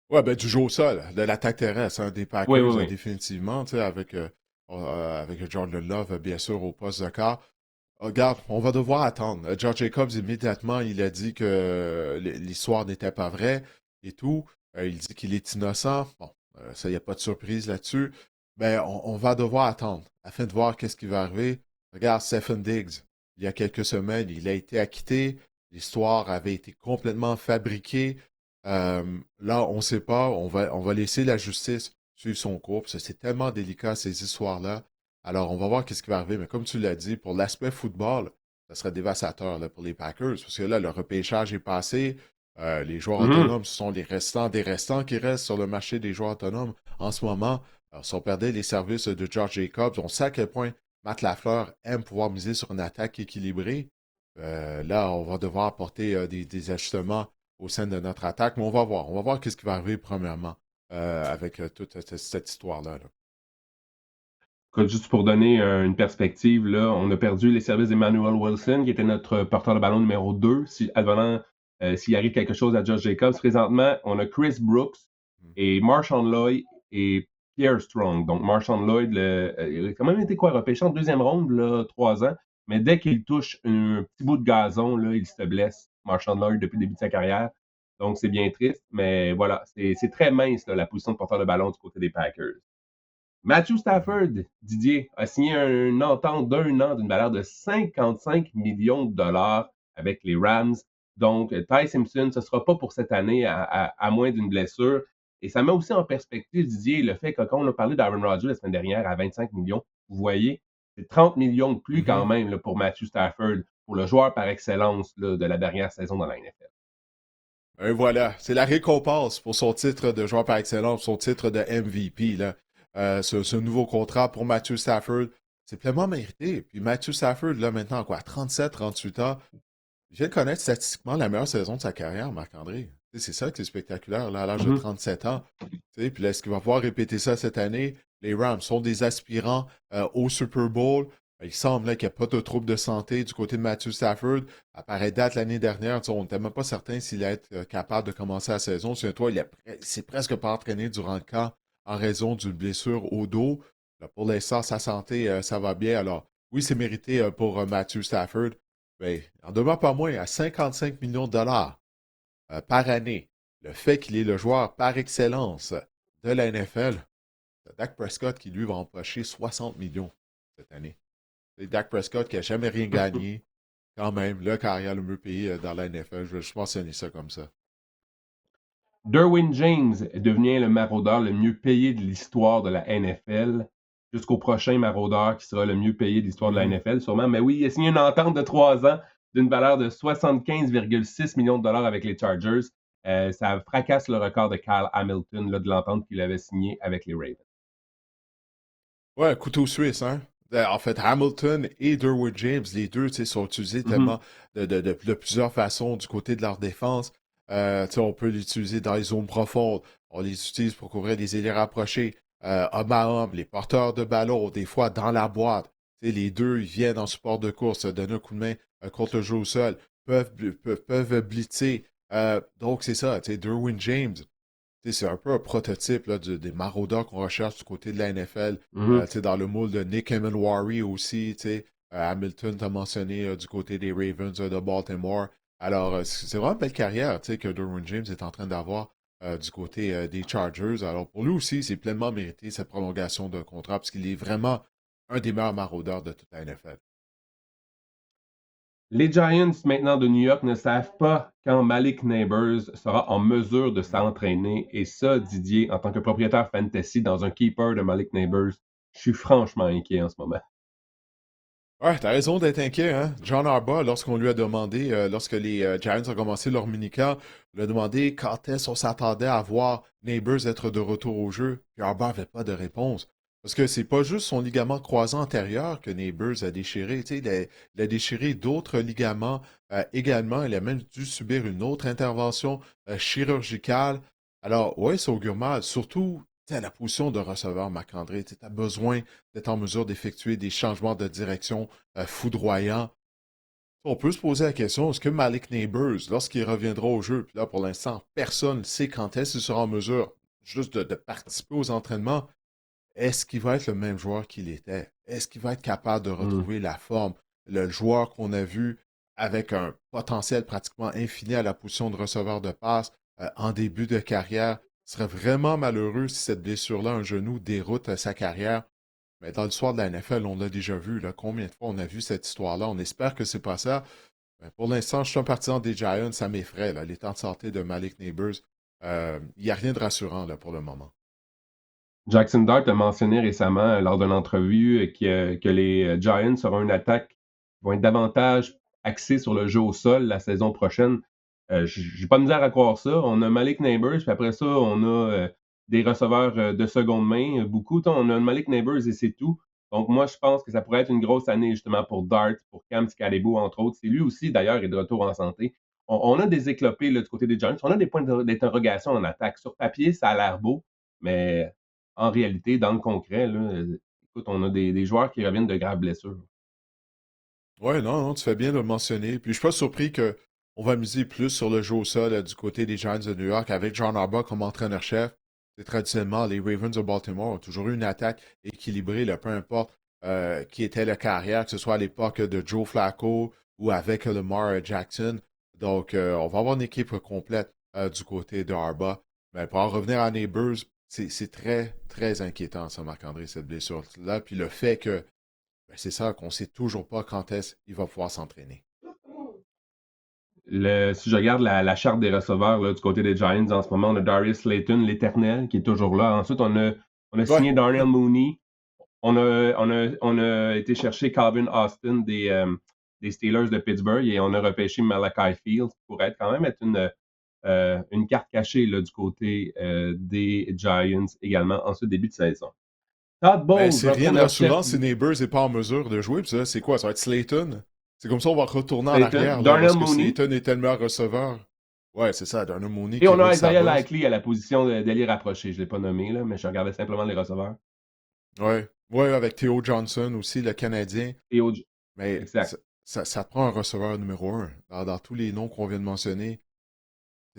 Ouais, ben, du jeu au sol, de l'attaque terrestre, hein, des Oui, oui, Packers, oui. définitivement, tu sais, avec Jordan Love, bien sûr, au poste de quart. Regarde, on va devoir attendre. George Jacobs, immédiatement, il a dit que l'histoire n'était pas vraie et tout. Il dit qu'il est innocent. Bon, ça, il n'y a pas de surprise là-dessus. Mais on va devoir attendre afin de voir qu'est-ce qui va arriver. Regarde, Stephen Diggs, il y a quelques semaines, il a été acquitté. L'histoire avait été complètement fabriquée. Là, on ne sait pas. On va laisser la justice suivre son cours. Parce que c'est tellement délicat, ces histoires-là. Alors, on va voir qu'est-ce qui va arriver. Mais comme tu l'as dit, pour l'aspect football, ça serait dévastateur là, pour les Packers. Parce que là, le repêchage est passé. Les joueurs Mhm. autonomes, ce sont les restants des restants qui restent sur le marché des joueurs autonomes en ce moment. Alors, si on perdait les services de George Jacobs, on sait à quel point Matt Lafleur aime pouvoir miser sur une attaque équilibrée. Là, on va devoir apporter des ajustements au sein de notre attaque. Mais on va voir. On va voir qu'est-ce qui va arriver premièrement avec toute cette histoire-là. Là. Écoute, juste pour donner une perspective, là, on a perdu les services d'Emmanuel Wilson, qui était notre porteur de ballon numéro 2. S'il arrive quelque chose à Josh Jacobs, présentement, on a Chris Brooks Mm. et Marshawn Lloyd et Pierre Strong. Donc, Marshawn Lloyd, il a quand même été repêché en deuxième ronde, là, 3 ans. Mais dès qu'il touche un petit bout de gazon, là, il se blesse. Marshawn Lloyd depuis le début de sa carrière. Donc, c'est bien triste. Mais voilà, c'est très mince, là, la position de porteur de ballon du côté des Packers. Matthew Mhm. Stafford, Didier, a signé une entente d'1 an d'une valeur de 55 millions de dollars avec les Rams. Donc, Ty Simpson, ce ne sera pas pour cette année, à moins d'une blessure. Et ça met aussi en perspective, Didier, le fait que quand on a parlé d'Aaron Rodgers la semaine dernière à 25 millions, vous voyez, c'est 30 millions de plus quand Mhm. même là, pour Matthew Stafford, pour le joueur par excellence là, de la dernière saison dans la NFL. Et voilà, c'est la récompense pour son titre de joueur par excellence, son titre de MVP. Là. Ce nouveau contrat pour Matthew Stafford, c'est pleinement mérité. Puis Matthew Stafford, là, maintenant, quoi, 37, 38 ans, il vient de connaître statistiquement la meilleure saison de sa carrière, Marc-André. Tu sais, c'est ça qui est spectaculaire, là, à l'âge de Mhm. 37 ans. Tu sais, puis là, est-ce qu'il va pouvoir répéter ça cette année? Les Rams sont des aspirants au Super Bowl. Il semble là, qu'il n'y a pas de trouble de santé du côté de Matthew Stafford. À pareille date l'année dernière, tu sais, on n'était même pas certain s'il allait être capable de commencer la saison. Souviens-toi, il s'est presque pas entraîné durant le camp en raison d'une blessure au dos. Là, pour l'instant, sa santé, ça va bien. Alors, oui, c'est mérité pour Matthew Stafford. Ben, en demeure pas moins à 55 millions de dollars par année. Le fait qu'il est le joueur par excellence de la NFL, c'est Dak Prescott qui, lui, va empocher 60 millions cette année. C'est Dak Prescott qui n'a jamais rien gagné. Quand même, le carrière le mieux payé dans la NFL. Je vais juste mentionner ça comme ça. Derwin James devient le maraudeur le mieux payé de l'histoire de la NFL, jusqu'au prochain maraudeur qui sera le mieux payé de l'histoire de la Mhm. NFL, sûrement. Mais oui, il a signé une entente de 3 ans d'une valeur de 75,6 millions de dollars avec les Chargers. Ça fracasse le record de Kyle Hamilton là, de l'entente qu'il avait signée avec les Ravens. Ouais, couteau suisse, hein? En fait, Hamilton et Derwin James, les deux, tu sais, sont utilisés Mhm. tellement de plusieurs façons du côté de leur défense. Tu sais, on peut l'utiliser dans les zones profondes. On les utilise pour couvrir les ailiers rapprochés, homme à homme, les porteurs de ballon, des fois dans la boîte. Tu sais, les deux, ils viennent en support de course, donner un coup de main contre le jeu au sol, peuvent blitzer Donc, c'est ça, tu sais, Derwin James, tu sais, c'est un peu un prototype là, des maraudeurs qu'on recherche du côté de la NFL. Mhm. Tu sais, dans le moule de Nick Emenwari aussi, tu sais, Hamilton t'a mentionné du côté des Ravens de Baltimore. Alors, c'est vraiment une belle carrière, tu sais, que Derwin James est en train d'avoir du côté des Chargers. Alors, pour lui aussi, c'est pleinement mérité cette prolongation de contrat parce qu'il est vraiment un des meilleurs maraudeurs de toute la NFL. Les Giants maintenant de New York ne savent pas quand Malik Neighbors sera en mesure de s'entraîner. Et ça, Didier, en tant que propriétaire fantasy dans un keeper de Malik Neighbors, je suis franchement inquiet en ce moment. Ouais, t'as raison d'être inquiet, hein? John Harbaugh, lorsqu'on lui a demandé, lorsque les Giants ont commencé leur minicamp, on lui a demandé quand est-ce qu'on s'attendait à voir Neighbors être de retour au jeu. Puis Harbaugh n'avait pas de réponse. Parce que c'est pas juste son ligament croisé antérieur que Neighbors a déchiré. Tu sais, il a déchiré d'autres ligaments également. Il a même dû subir une autre intervention chirurgicale. Alors, ouais, ça augure mal. Surtout, tu sais, à la position de receveur, Marc-André, tu as besoin d'être en mesure d'effectuer des changements de direction foudroyants. On peut se poser la question, est-ce que Malik Neighbors, lorsqu'il reviendra au jeu, puis là pour l'instant, personne ne sait quand est-ce qu'il sera en mesure juste de participer aux entraînements, est-ce qu'il va être le même joueur qu'il était? Est-ce qu'il va être capable de Hmm. retrouver la forme? Le joueur qu'on a vu avec un potentiel pratiquement infini à la position de receveur de passe en début de carrière serait vraiment malheureux si cette blessure-là, un genou, déroute sa carrière. Mais dans l'histoire de la NFL, on l'a déjà vu. Là, combien de fois on a vu cette histoire-là? On espère que c'est pas ça. Mais pour l'instant, je suis un partisan des Giants. Ça m'effraie. Là, l'état de santé de Malik Neighbors, il n'y a rien de rassurant là, pour le moment. Jackson Dart a mentionné récemment lors d'une entrevue que les Giants auront une attaque qui vont être davantage axée sur le jeu au sol la saison prochaine. J'ai pas de misère à croire ça. On a Malik Neighbors, puis après ça, on a des receveurs de seconde main, beaucoup. On a Malik Neighbors et c'est tout. Donc moi, je pense que ça pourrait être une grosse année justement pour Dart, pour Cam Scalebo, entre autres. C'est lui aussi, d'ailleurs, est de retour en santé. On a des éclopés là, du côté des Giants. On a des points d'interrogation en attaque. Sur papier, ça a l'air beau, mais en réalité, dans le concret, là, écoute, on a des joueurs qui reviennent de graves blessures. Ouais, non, non, tu fais bien de le mentionner. Puis je suis pas surpris que on va miser plus sur le jeu au sol du côté des Giants de New York avec John Harbaugh comme entraîneur-chef. C'est traditionnellement, les Ravens de Baltimore ont toujours eu une attaque équilibrée, là, peu importe qui était le carrière, que ce soit à l'époque de Joe Flacco ou avec Lamar Jackson. Donc, on va avoir une équipe complète du côté de Harbaugh. Mais pour en revenir à Neighbors, c'est très, très inquiétant, ça, Marc-André, cette blessure-là. Puis le fait que c'est ça, qu'on ne sait toujours pas quand est-ce qu'il va pouvoir s'entraîner. Si je regarde la charte des receveurs là, du côté des Giants en ce moment, on a Darius Slayton, l'éternel, qui est toujours là. Ensuite, on a Ouais, signé Darnell Mooney. On a été chercher Calvin Austin des Steelers de Pittsburgh et on a repêché Malachi Fields qui pourrait quand même être une carte cachée là, du côté des Giants également en ce début de saison. Todd ben Bowles, c'est rien de l'entraîneur-chef rassurant si Neighbors n'est pas en mesure de jouer. Puis ça, c'est quoi? Ça va être Slayton? C'est comme ça on va retourner en Slayton, arrière là, Darnell lorsque Mooney. Slayton était le meilleur receveur. Ouais, c'est ça, Darnell Mooney Et qui on a roule sa Isaiah bosse. Likely à la position d'ailier rapproché. Je ne l'ai pas nommé, là, mais je regardais simplement les receveurs. Ouais. Ouais, avec Theo Johnson aussi, le Canadien. Et au... Mais Exact. ça te prend un receveur numéro un. Dans tous les noms qu'on vient de mentionner,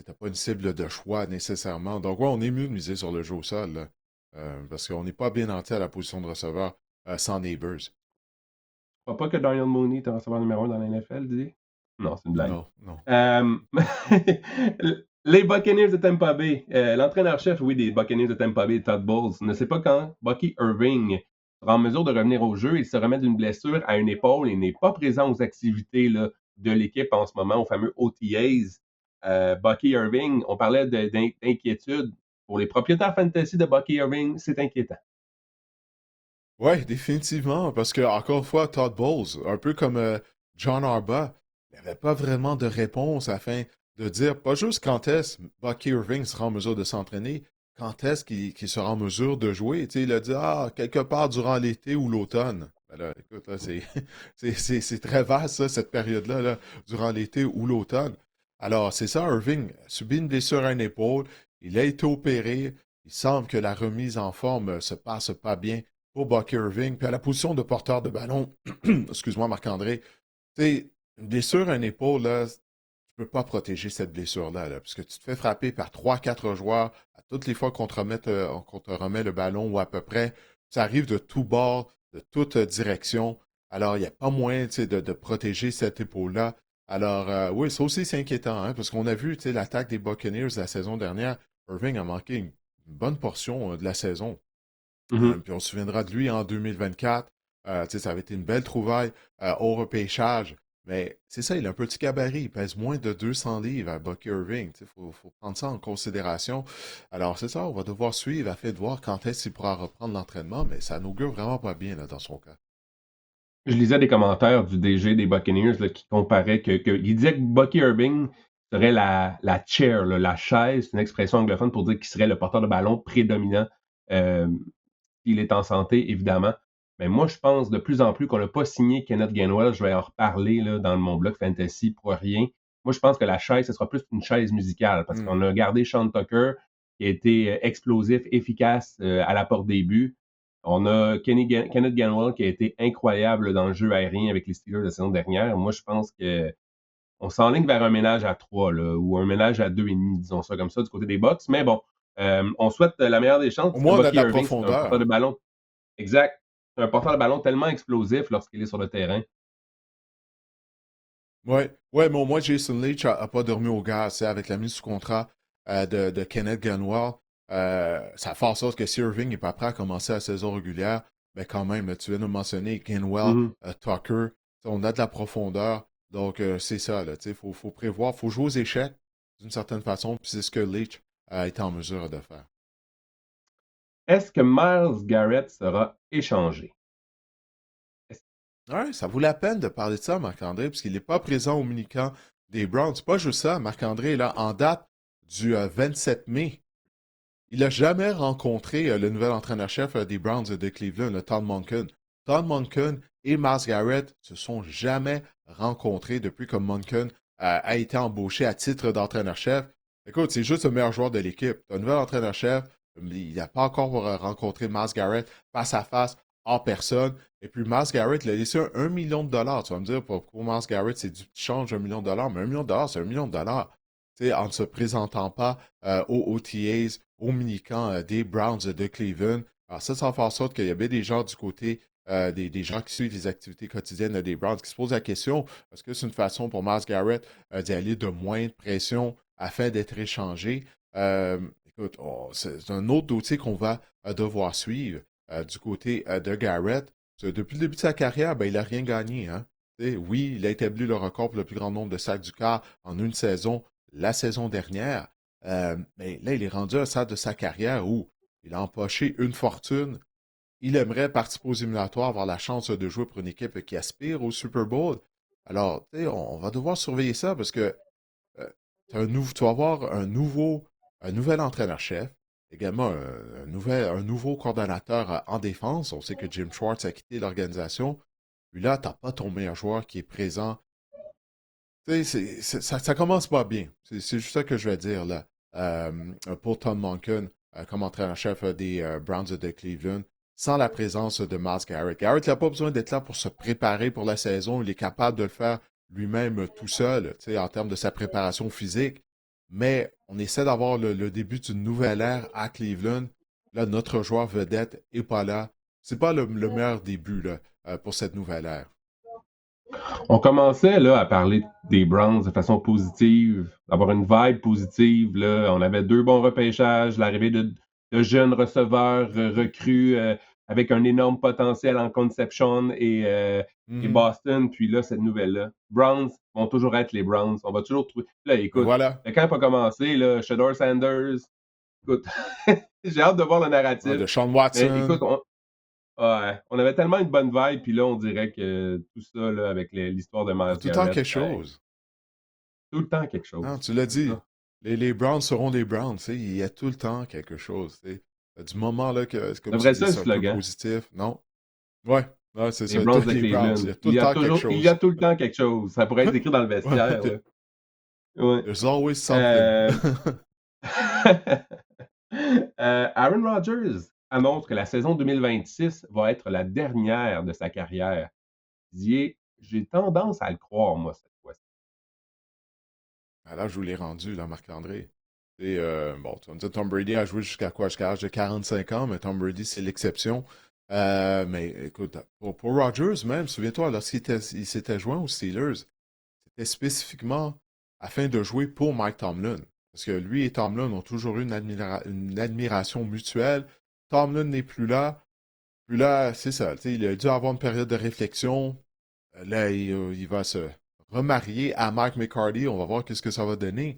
t'as pas une cible de choix nécessairement. Donc, ouais, on est mieux de miser sur le jeu au sol, là. Parce qu'on n'est pas bien nanti à la position de receveur sans Neighbors. Je crois pas que Darnell Mooney est un receveur numéro 1 dans la NFL, dis. Non, c'est une blague. Non, non. Euh, les Buccaneers de Tampa Bay. L'entraîneur-chef, oui, des Buccaneers de Tampa Bay, Todd Bowles, ne sait pas quand Bucky Irving sera en mesure de revenir au jeu. Il se remet d'une blessure à une épaule et n'est pas présent aux activités là, de l'équipe en ce moment, aux fameux OTAs. Bucky Irving, on parlait d'inquiétude. Pour les propriétaires fantasy de Bucky Irving, c'est inquiétant. Ouais, définitivement, parce que, encore une fois, Todd Bowles, un peu comme John Harbaugh, il n'avait pas vraiment de réponse afin de dire, pas juste quand est-ce Bucky Irving sera en mesure de s'entraîner, quand est-ce qu'il sera en mesure de jouer. Tu sais, il a dit, ah, quelque part durant l'été ou l'automne. Ben là, écoute, là, c'est très vaste, ça, cette période-là, là, durant l'été ou l'automne. Alors, c'est ça, Irving a subi une blessure à une épaule, il a été opéré, il semble que la remise en forme se passe pas bien pour Buck Irving. Puis à la position de porteur de ballon, excuse-moi Marc-André, tu sais, une blessure à une épaule, là, je peux pas protéger cette blessure-là, là, parce que tu te fais frapper par trois, quatre joueurs à toutes les fois qu'on te remet le ballon ou à peu près. Ça arrive de tous bords, de toute direction. Alors, il n'y a pas moyen, tu sais, de protéger cette épaule-là. Alors, oui, ça aussi, c'est inquiétant, hein, parce qu'on a vu, tu sais, l'attaque des Buccaneers la saison dernière. Irving a manqué une bonne portion de la saison. Mhm. Puis on se souviendra de lui en 2024. Tu sais, ça avait été une belle trouvaille au repêchage. Mais c'est ça, il a un petit gabarit. Il pèse moins de 200 livres à Bucky Irving. Il faut prendre ça en considération. Alors, c'est ça, on va devoir suivre afin de voir quand est-ce qu'il pourra reprendre l'entraînement. Mais ça n'augure vraiment pas bien là, dans son cas. Je lisais des commentaires du DG des Buccaneers là, qui comparait il disait que Bucky Irving serait la chair, là, la chaise, c'est une expression anglophone pour dire qu'il serait le porteur de ballon prédominant euh, s'il est en santé, évidemment. Mais moi, je pense de plus en plus qu'on n'a pas signé Kenneth Gainwell. Je vais en reparler là, dans mon blog Fantasy pour rien. Moi, je pense que la chaise, ce sera plus une chaise musicale parce Hmm. qu'on a gardé Sean Tucker, qui a été explosif, efficace à la porte des buts. On a Kenneth Gainwell qui a été incroyable dans le jeu aérien avec les Steelers la saison dernière. Moi, je pense que on s'enligne vers un ménage à trois là, ou un ménage à deux et demi, disons ça comme ça, du côté des Bucks. Mais bon, on souhaite la meilleure des chances Au parce que moins, on a de Bucky la Irving, c'est un porteur de profondeur. ballon exact. C'est un porteur de ballon tellement explosif lorsqu'il est sur le terrain. Ouais, ouais, mais au moins Jason Leach a pas dormi au gaz, tu sais, avec la mise sous contrat de Kenneth Gainwell. Ça fait en sorte que si Irving n'est pas prêt à commencer la saison régulière, mais quand même, là, tu viens de mentionner Gainwell, Mhm. Tucker, on a de la profondeur. Donc, c'est ça, là, tu sais, faut prévoir, faut jouer aux échecs d'une certaine façon, puis c'est ce que Leach a été en mesure de faire. Est-ce que Myles Garrett sera échangé? Est-ce- Ouais, ça vaut la peine de parler de ça, Marc-André, parce qu'il n'est pas présent au mini-camp des Browns. C'est pas juste ça, Marc-André, là, en date du 27 mai. Il n'a jamais rencontré le nouvel entraîneur-chef des Browns de Cleveland, le Todd Monken. Todd Monken et Myles Garrett se sont jamais rencontrés depuis que Monken a été embauché à titre d'entraîneur-chef. Écoute, c'est juste le meilleur joueur de l'équipe. Un nouvel entraîneur-chef, il n'a pas encore rencontré Myles Garrett face à face, en personne. Et puis Myles Garrett, il a laissé 1 million de dollars. Tu vas me dire, pour Myles Garrett, c'est du petit change, 1 million de dollars. Mais 1 million de dollars, c'est 1 million de dollars. Tu sais, en ne se présentant pas aux OTAs, au mini-camp des Browns de Cleveland. Alors ça fait en sorte qu'il y avait des gens du côté des gens qui suivent les activités quotidiennes des Browns qui se posent la question, est-ce que c'est une façon pour Myles Garrett d'y aller de moins de pression afin d'être échangé? Euh, Écoute, c'est un autre dossier qu'on va devoir suivre du côté de Garrett. Depuis le début de sa carrière, ben, il n'a rien gagné. Hein? Oui, il a établi le record pour le plus grand nombre de sacs du quart en une saison la saison dernière. Mais là, il est rendu à un stade de sa carrière où il a empoché une fortune. Il aimerait participer aux éliminatoires, avoir la chance de jouer pour une équipe qui aspire au Super Bowl. Alors, tu sais, on va devoir surveiller ça parce que tu vas avoir un nouvel entraîneur-chef, également un nouveau coordonnateur en défense. On sait que Jim Schwartz a quitté l'organisation. Puis là, tu n'as pas ton meilleur joueur qui est présent. Tu sais, ça commence pas bien. C'est juste ça que je vais dire là. Pour Tom Monken, comme entraîneur-chef des Browns de Cleveland, sans la présence de Myles Garrett. Garrett n'a pas besoin d'être là pour se préparer pour la saison. Il est capable de le faire lui-même tout seul, tu sais, en termes de sa préparation physique. Mais on essaie d'avoir le début d'une nouvelle ère à Cleveland. Là, notre joueur vedette n'est pas là. C'est pas le meilleur début là, pour cette nouvelle ère. On commençait là, à parler des Browns de façon positive, d'avoir une vibe positive. Là. On avait deux bons repêchages, l'arrivée de jeunes receveurs recrues avec un énorme potentiel en conception et Mhm. Boston. Puis là, cette nouvelle-là. Browns vont toujours être les Browns. On va toujours trouver. Là, Ben écoute, voilà. le camp a commencé, là, Shedeur Sanders. Écoute, j'ai hâte de voir le Ah, narratif. de Sean Mais écoute, Watson. ouais, on avait tellement une bonne vibe, puis là, on dirait que tout ça, là, avec l'histoire de Il y a Myles tout le temps Garrett, quelque ben, chose. tout le temps quelque Non, chose. tu l'as C'est dit. ça. Les Browns seront des Browns. Tu sais, il y a tout le temps quelque chose. Tu sais. Du moment là que, comme C'est tu vrai dis, ça, le c'est un peu slogan. positif. Non. Ouais. Ouais, c'est Les ça. Browns de Les Browns, il Cleveland. y a tout le temps quelque Il y a chose. tout le temps quelque chose. Ça pourrait être écrit dans le vestiaire, Ouais. là. Ouais. There's always something. Euh, Aaron Rodgers annonce que la saison 2026 va être la dernière de sa carrière. J'ai tendance à le croire, moi, cette fois-ci. À l'âge où il est rendu, là, Marc-André. Et, bon, tu vas me dire, Tom Brady a joué jusqu'à quoi? Jusqu'à l'âge de 45 ans, mais Tom Brady, c'est l'exception. Mais écoute, pour Rodgers même, souviens-toi, il s'était joint aux Steelers, c'était spécifiquement afin de jouer pour Mike Tomlin. Parce que lui et Tomlin ont toujours eu une admiration mutuelle. Tomlin n'est plus là. Puis là, c'est ça. Il a dû avoir une période de réflexion. Là, il va se remarier à Mike McCarthy. On va voir qu'est-ce que ça va donner.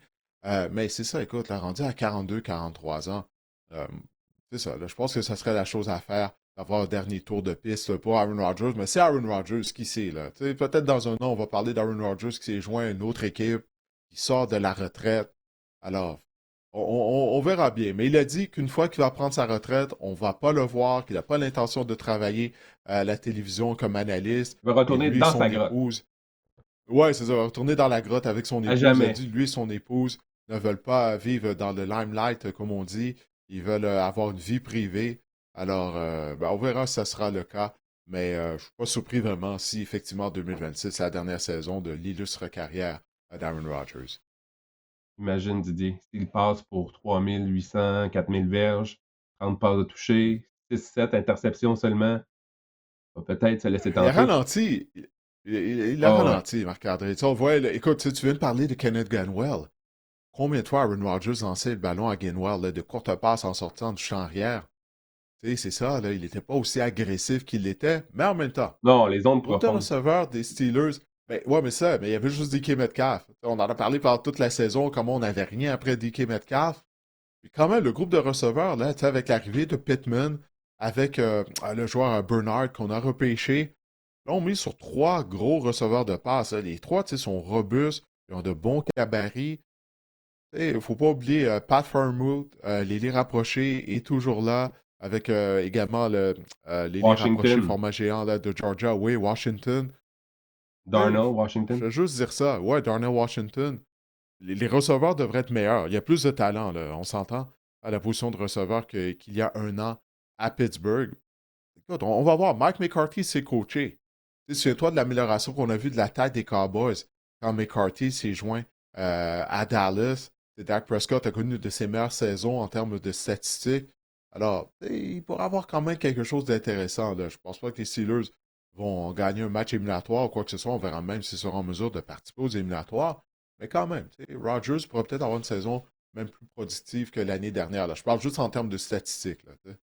Mais c'est ça, écoute, là, rendu à 42, 43 ans, euh, c'est ça. Là, je pense que ça serait la chose à faire d'avoir un dernier tour de piste pour Aaron Rodgers. Mais c'est Aaron Rodgers, qui sait, là? Peut-être dans un an, on va parler d'Aaron Rodgers qui s'est joint à une autre équipe, qui sort de la retraite. Alors, on verra bien. Mais il a dit qu'une fois qu'il va prendre sa retraite, on ne va pas le voir, qu'il n'a pas l'intention de travailler à la télévision comme analyste. Il va Et retourner lui et dans son sa grotte. épouse, ouais, c'est ça, va retourner dans la grotte avec son À épouse. Il a jamais. dit, lui et son épouse ne veulent pas vivre dans le limelight, comme on dit. Ils veulent avoir une vie privée. Alors, ben, on verra si ça sera le cas. Mais je ne suis pas surpris vraiment si, effectivement, 2026, c'est la dernière saison de l'illustre carrière d'Aaron Rodgers. Imagine, Didier, s'il passe pour 3800, 4000 verges, 30 passes de toucher, 6-7 interceptions seulement, va peut-être se laisser Il a tenter. ralenti. Il a Oh, ouais. ralenti, Marc-André. Tu sais, on voit, là, écoute, tu viens de parler de Kenneth Gainwell. Combien de fois Aaron Rodgers lançait le ballon à Gainwell, là, de courte passe en sortant du champ arrière? Tu sais, c'est ça, là, il n'était pas aussi agressif qu'il l'était, mais en même temps, Non, les le ondes groupe de profondes. receveurs des Steelers, ben, ouais, mais il y avait juste DK Metcalf. On en a parlé pendant toute la saison, comment on n'avait rien après DK Metcalf. Puis quand même, le groupe de receveurs, là, tu sais, avec l'arrivée de Pittman, avec le joueur Bernard qu'on a repêché, là, on met sur trois gros receveurs de passe, hein. Les trois, tu sais, sont robustes, ils ont de bons gabarits. Il ne faut pas oublier Pat Freiermuth, l'ailier rapproché est toujours là, avec également l'ailier rapproché Washington, format géant là, de Georgia, oui, Washington. Darnell, Je Washington. vais juste dire ça. Ouais, Darnell Washington. Les receveurs devraient être meilleurs. Il y a plus de talent, là, on s'entend, à la position de receveur qu'il y a un an à Pittsburgh. Écoute, on va voir. Mike McCarthy s'est coaché. Tu sais, souviens-toi de l'amélioration qu'on a vue de la tête des Cowboys quand McCarthy s'est joint à Dallas. Dak Prescott a connu de ses meilleures saisons en termes de statistiques. Alors, tu sais, il pourrait avoir quand même quelque chose d'intéressant, là. Je pense pas que les Steelers vont gagner un match éliminatoire ou quoi que ce soit. On verra même s'ils seront en mesure de participer aux éliminatoires. Mais quand même, tu sais, Rodgers pourrait peut-être avoir une saison même plus productive que l'année dernière, là. Je parle juste en termes de statistiques, là, tu sais.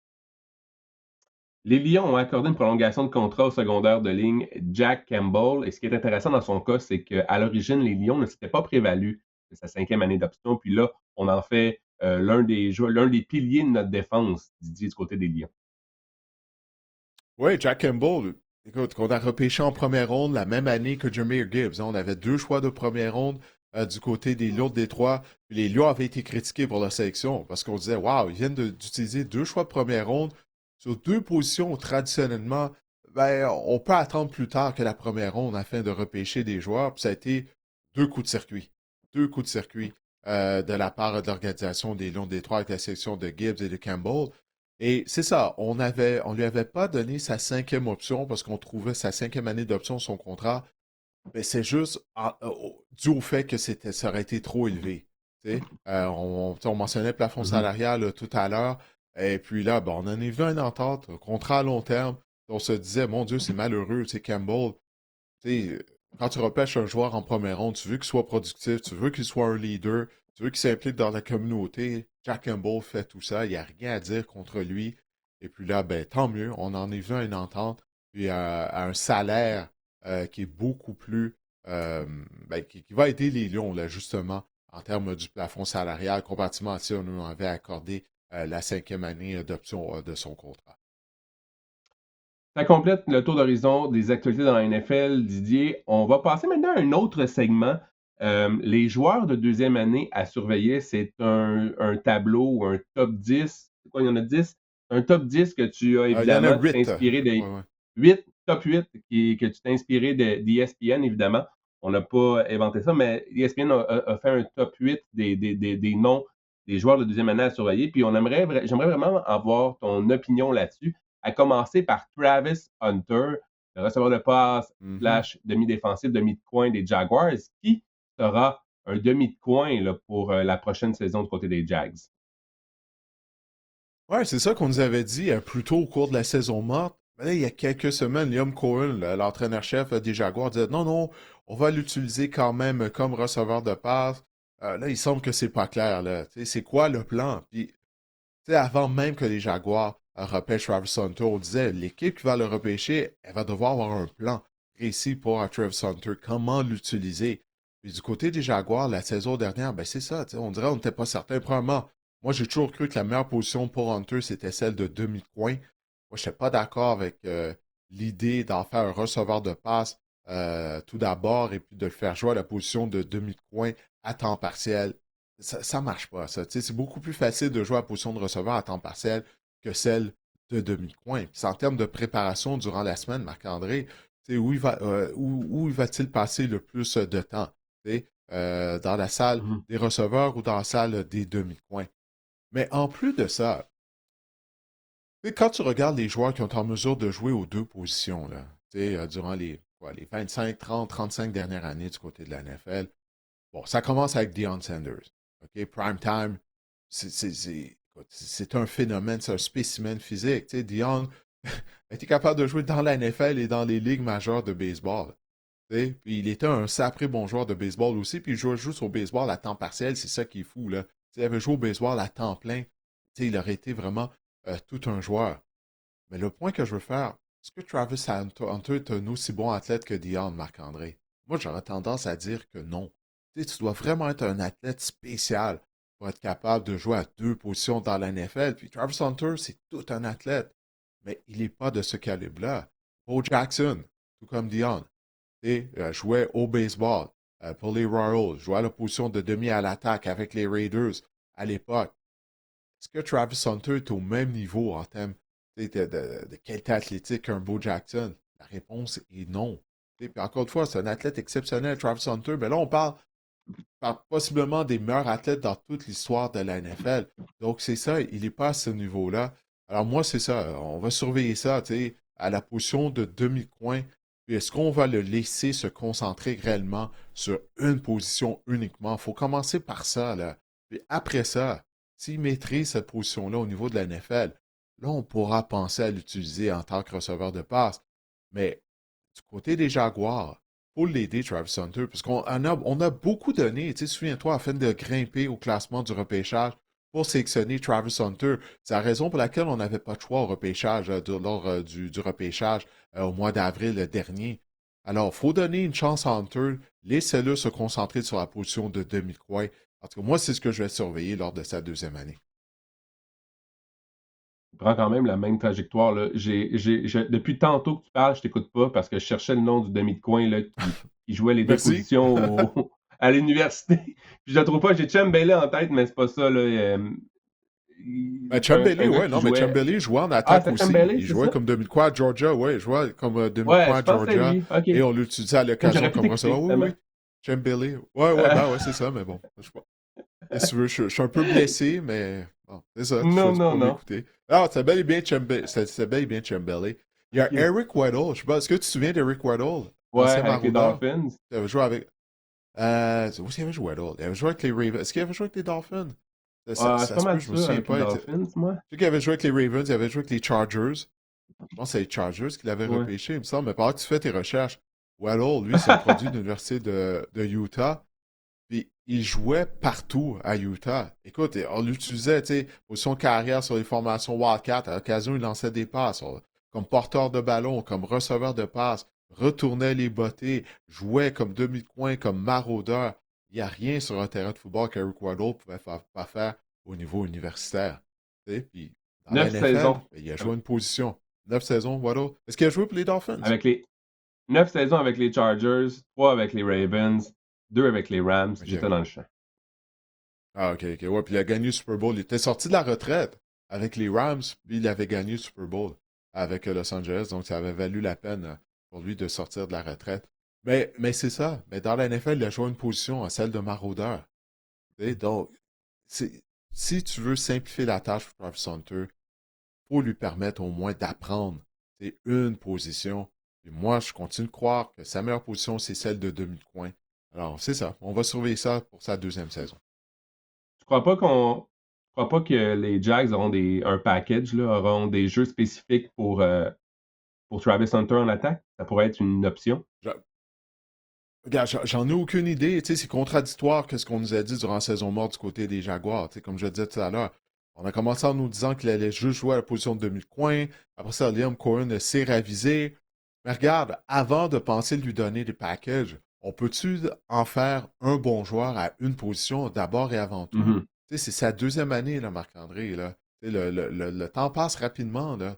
Les Lions ont accordé une prolongation de contrat au secondaire de ligne Jack Campbell. Et ce qui est intéressant dans son cas, c'est qu'à l'origine, les Lions ne s'étaient pas prévalus de sa cinquième année d'option. Puis là, on en fait l'un des piliers de notre défense, Didier, du côté des Lions. Oui, Jack Campbell, écoute, qu'on a repêché en première ronde la même année que Jameer Gibbs, hein. On avait deux choix de première ronde du côté des Lions de Détroit. Puis les Lions avaient été critiqués pour leur sélection parce qu'on disait, waouh, ils viennent d'utiliser deux choix de première ronde sur deux positions où traditionnellement, ben, on peut attendre plus tard que la première ronde afin de repêcher des joueurs. Puis ça a été deux coups de circuit. Deux coups de circuit de la part de l'organisation des Lions de Détroit avec la sélection de Gibbs et de Campbell. Et c'est ça, on lui avait pas donné sa cinquième option parce qu'on trouvait sa cinquième année d'option, son contrat, mais c'est juste dû au fait que ça aurait été trop élevé. Tu sais. On mentionnait le plafond Mhm. salarial tout à l'heure, et puis là, ben, on en est vu une entente, un contrat à long terme. On se disait, mon Dieu, c'est malheureux, c'est Campbell. Tu sais, quand tu repêches un joueur en première ronde, tu veux qu'il soit productif, tu veux qu'il soit un leader, tu veux qu'il s'implique dans la communauté. Jack Campbell fait tout ça, il n'y a rien à dire contre lui. Et puis là, ben, tant mieux, on en est vu à une entente, puis à un salaire qui est beaucoup plus, ben, qui va aider les Lions, là, justement, en termes du plafond salarial, comparativement à si on nous avait accordé la cinquième année d'option de son contrat. Ça complète le tour d'horizon des actualités dans la NFL, Didier. On va passer maintenant à un autre segment. Les joueurs de deuxième année à surveiller, c'est un tableau ou un top 10. C'est quoi, il y en a 10? Un top 10 que tu as Il y en a évidemment, tu t'es huit. inspiré de Ouais, ouais. 8, top 8 que tu t'es inspiré d'ESPN, évidemment. On n'a pas inventé ça, mais ESPN a fait un top 8 des noms des joueurs de deuxième année à surveiller. Puis j'aimerais vraiment avoir ton opinion là-dessus, à commencer par Travis Hunter, le receveur de passe Mhm. slash demi-défensif, demi de coin des Jaguars, qui sera un demi de coin là, pour la prochaine saison du côté des Jags. Ouais, c'est ça qu'on nous avait dit plus tôt au cours de la saison morte. Mais là, il y a quelques semaines, Liam Cohen, l'entraîneur-chef des Jaguars, disait non, non, on va l'utiliser quand même comme receveur de passe. Là, il semble que c'est pas clair. Là. C'est quoi le plan? Puis, avant même que les Jaguars repêchent Travis Hunter, on disait l'équipe qui va le repêcher, elle va devoir avoir un plan précis pour Travis Hunter, comment l'utiliser. Puis du côté des Jaguars, la saison dernière, ben c'est ça, on dirait qu'on n'était pas certain. Premièrement, moi j'ai toujours cru que la meilleure position pour Hunter, c'était celle de demi-coin. Moi, je n'étais pas d'accord avec l'idée d'en faire un receveur de passe tout d'abord et puis de le faire jouer à la position de demi-coin à temps partiel. Ça marche pas, ça. C'est beaucoup plus facile de jouer à la position de receveur à temps partiel que celle de demi-coin. Puis en termes de préparation durant la semaine, Marc-André, où il va-t-il passer le plus de temps? Dans la salle Mhm. des receveurs ou dans la salle des demi-coins? Mais en plus de ça, quand tu regardes les joueurs qui ont en mesure de jouer aux deux positions, là, durant les 25, 30, 35 dernières années du côté de la NFL, bon, ça commence avec Deion Sanders. OK? Prime time, c'est un phénomène, c'est un spécimen physique. Tu sais, Deion a été capable de jouer dans la NFL et dans les ligues majeures de baseball. Tu sais. Puis il était un sacré bon joueur de baseball aussi, puis il jouait juste au baseball à temps partiel, c'est ça qui est fou, là. Tu sais, il avait joué au baseball à temps plein. Tu sais, il aurait été vraiment tout un joueur. Mais le point que je veux faire, est-ce que Travis Hunter est un aussi bon athlète que Deion, Marc-André? Moi, j'aurais tendance à dire que non. Tu dois vraiment être un athlète spécial pour être capable de jouer à deux positions dans la NFL. Puis Travis Hunter, c'est tout un athlète, mais il n'est pas de ce calibre-là. Bo Jackson, tout comme Deion, jouait au baseball pour les Royals, jouait à la position de demi à l'attaque avec les Raiders à l'époque. Est-ce que Travis Hunter est au même niveau en termes de qualité athlétique qu'un Bo Jackson? La réponse est non. Puis encore une fois, c'est un athlète exceptionnel, Travis Hunter, mais là, on parle possiblement des meilleurs athlètes dans toute l'histoire de la NFL. Donc, c'est ça, il n'est pas à ce niveau-là. Alors, moi, c'est ça, on va surveiller ça, à la position de demi-coin. Puis, est-ce qu'on va le laisser se concentrer réellement sur une position uniquement? Il faut commencer par ça, là. Puis après ça, s'il maîtrise cette position-là au niveau de la NFL, là, on pourra penser à l'utiliser en tant que receveur de passe. Mais du côté des Jaguars, faut l'aider, Travis Hunter, parce qu'on a beaucoup donné. Tu sais, souviens-toi, afin de grimper au classement du repêchage pour sélectionner Travis Hunter. C'est la raison pour laquelle on n'avait pas de choix au repêchage, lors du repêchage au mois d'avril dernier. Alors, il faut donner une chance à Hunter. Laissez-le se concentrer sur la position de demi-coin. En tout cas, moi, c'est ce que je vais surveiller lors de sa deuxième année. Il prend quand même la même trajectoire. Là. Depuis tantôt que tu parles, je t'écoute pas parce que je cherchais le nom du demi de coin là, qui jouait les deux Merci. positions à l'université. Puis je ne trouve pas, j'ai Bailey en tête, mais c'est pas ça. Là. Ben, C'est un Chambelly, gars ouais, qui non, mais jouait. Chambelly jouait en Ah, attaque c'est aussi. Bailey, Il c'est jouait ça? comme demi-coin à Georgia, ouais, il jouait comme Ouais, demi-coin je à pense que c'est Georgia. lui. OK. Et on l'utilisait à l'occasion J'aurais pu comme t'écouter, receveur. Oui, finalement. oui, Chambelly. Ouais, ouais, ben ouais, c'est ça, mais bon. Qu'est-ce que tu veux, je suis un peu blessé, mais bon, c'est ça, tu Non, choisis de non, pas non. m'écouter. Ah, c'est bel et bien Chambelly. Il y a OK. Eric Weddle, je sais pas, est-ce que tu te souviens d'Eric Weddle, Ouais, l'ancien avec les maraudeur? Dolphins. Il avait joué avec. Où est-ce qu'il avait joué Weddle? Il avait joué avec les Ravens. Est-ce qu'il avait joué avec les Dolphins? C'est Ça pas se peut, mal je me sûr souviens avec les pas. Dolphins, moi. Je sais qu'il avait joué avec les Ravens, il avait joué avec les Chargers. Je pense que c'est les Chargers qui l'avaient Ouais. repêché, il me semble. Mais pendant que tu fais tes recherches, Waddle, lui, c'est un produit de l'Université de Utah. Puis il jouait partout à Utah. Écoute, on l'utilisait, tu sais, pour son carrière sur les formations Wildcat. À l'occasion, il lançait des passes. Comme porteur de ballon, comme receveur de passes, retournait les bottées, jouait comme demi-coin, comme maraudeur. Il n'y a rien sur un terrain de football qu'Eric Waddle ne pouvait pas faire au niveau universitaire. Tu sais, puis dans la 9 saisons. NFL, ben, il a joué une position. 9 saisons, Waddle. Est-ce qu'il a joué pour les Dolphins? Avec les 9 saisons avec les Chargers, 3 avec les Ravens, 2 avec les Rams. OK. J'étais dans le champ. Ah, OK, OK. Ouais, puis il a gagné le Super Bowl. Il était sorti de la retraite avec les Rams, puis il avait gagné le Super Bowl avec Los Angeles. Donc, ça avait valu la peine pour lui de sortir de la retraite. Mais c'est ça. Mais dans la NFL, il a joué une position, celle de maraudeur. Tu sais, donc, si tu veux simplifier la tâche pour Travis Hunter, faut lui permettre au moins d'apprendre une position. Et moi, je continue de croire que sa meilleure position, c'est celle de demi-coin. Alors, c'est ça. On va surveiller ça pour sa deuxième saison. Tu crois pas qu'on tu crois pas que les Jags auront un package, là, auront des jeux spécifiques pour Travis Hunter en attaque? Ça pourrait être une option. Je- Regarde, j'en ai aucune idée. Tu sais, c'est contradictoire que ce qu'on nous a dit durant la saison morte du côté des Jaguars. Tu sais, comme je le disais tout à l'heure, on a commencé en nous disant qu'il allait juste jouer à la position de demi-coin. Après ça, Liam Cohen s'est ravisé. Mais regarde, avant de penser lui donner des packages, on peut-tu en faire un bon joueur à une position d'abord et avant tout? Mhm. Tu sais, c'est sa deuxième année, là, Marc-André, là. Tu sais, le temps passe rapidement, là.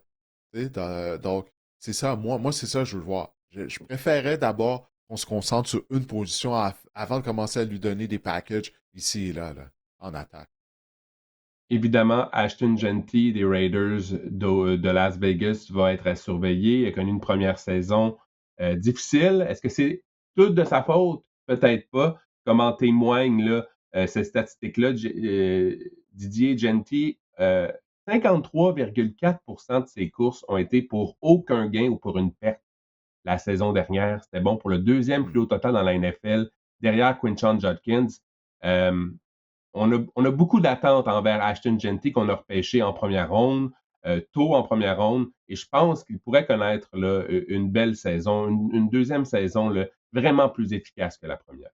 Tu sais, donc, c'est ça. Moi c'est ça que je veux le voir. Je préférais d'abord qu'on se concentre sur une position avant de commencer à lui donner des packages ici et là, en attaque. Évidemment, Ashton Genty des Raiders de Las Vegas va être à surveiller. Il a connu une première saison difficile. Est-ce que c'est tout de sa faute? Peut-être pas. Comme en témoigne là, ces statistiques-là, Didier Genty, 53,4% de ses courses ont été pour aucun gain ou pour une perte la saison dernière. C'était bon pour le deuxième Hmm. plus haut total dans la NFL, derrière Quinshon Judkins. Euh, on a beaucoup d'attentes envers Ashton Genty qu'on a repêché en première ronde, tôt en première ronde, et je pense qu'il pourrait connaître là, une belle saison, une deuxième saison là, vraiment plus efficace que la première.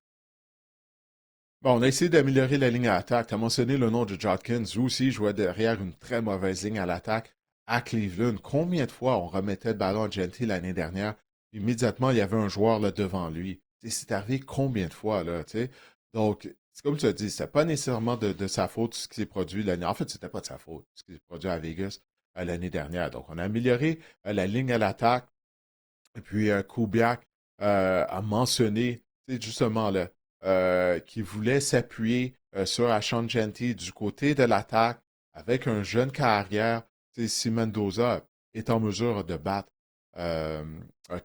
Bon, on a essayé d'améliorer la ligne à l'attaque. Tu as mentionné le nom de Jodkins. Lui aussi jouait derrière une très mauvaise ligne à l'attaque à Cleveland. Combien de fois on remettait le ballon à Genty l'année dernière? Immédiatement, il y avait un joueur là, devant lui. C'est arrivé combien de fois, là, tu sais? Donc, c'est comme tu as dit, c'était pas nécessairement de sa faute ce qui s'est produit l'année. En fait, c'était pas de sa faute ce qui s'est produit à Vegas l'année dernière. Donc, on a amélioré la ligne à l'attaque. Et puis, Kubiak a mentionné, tu sais, justement, là, qui voulait s'appuyer sur Ashon Genty du côté de l'attaque avec un jeune carrière. Tu sais, si Mendoza est en mesure de battre euh,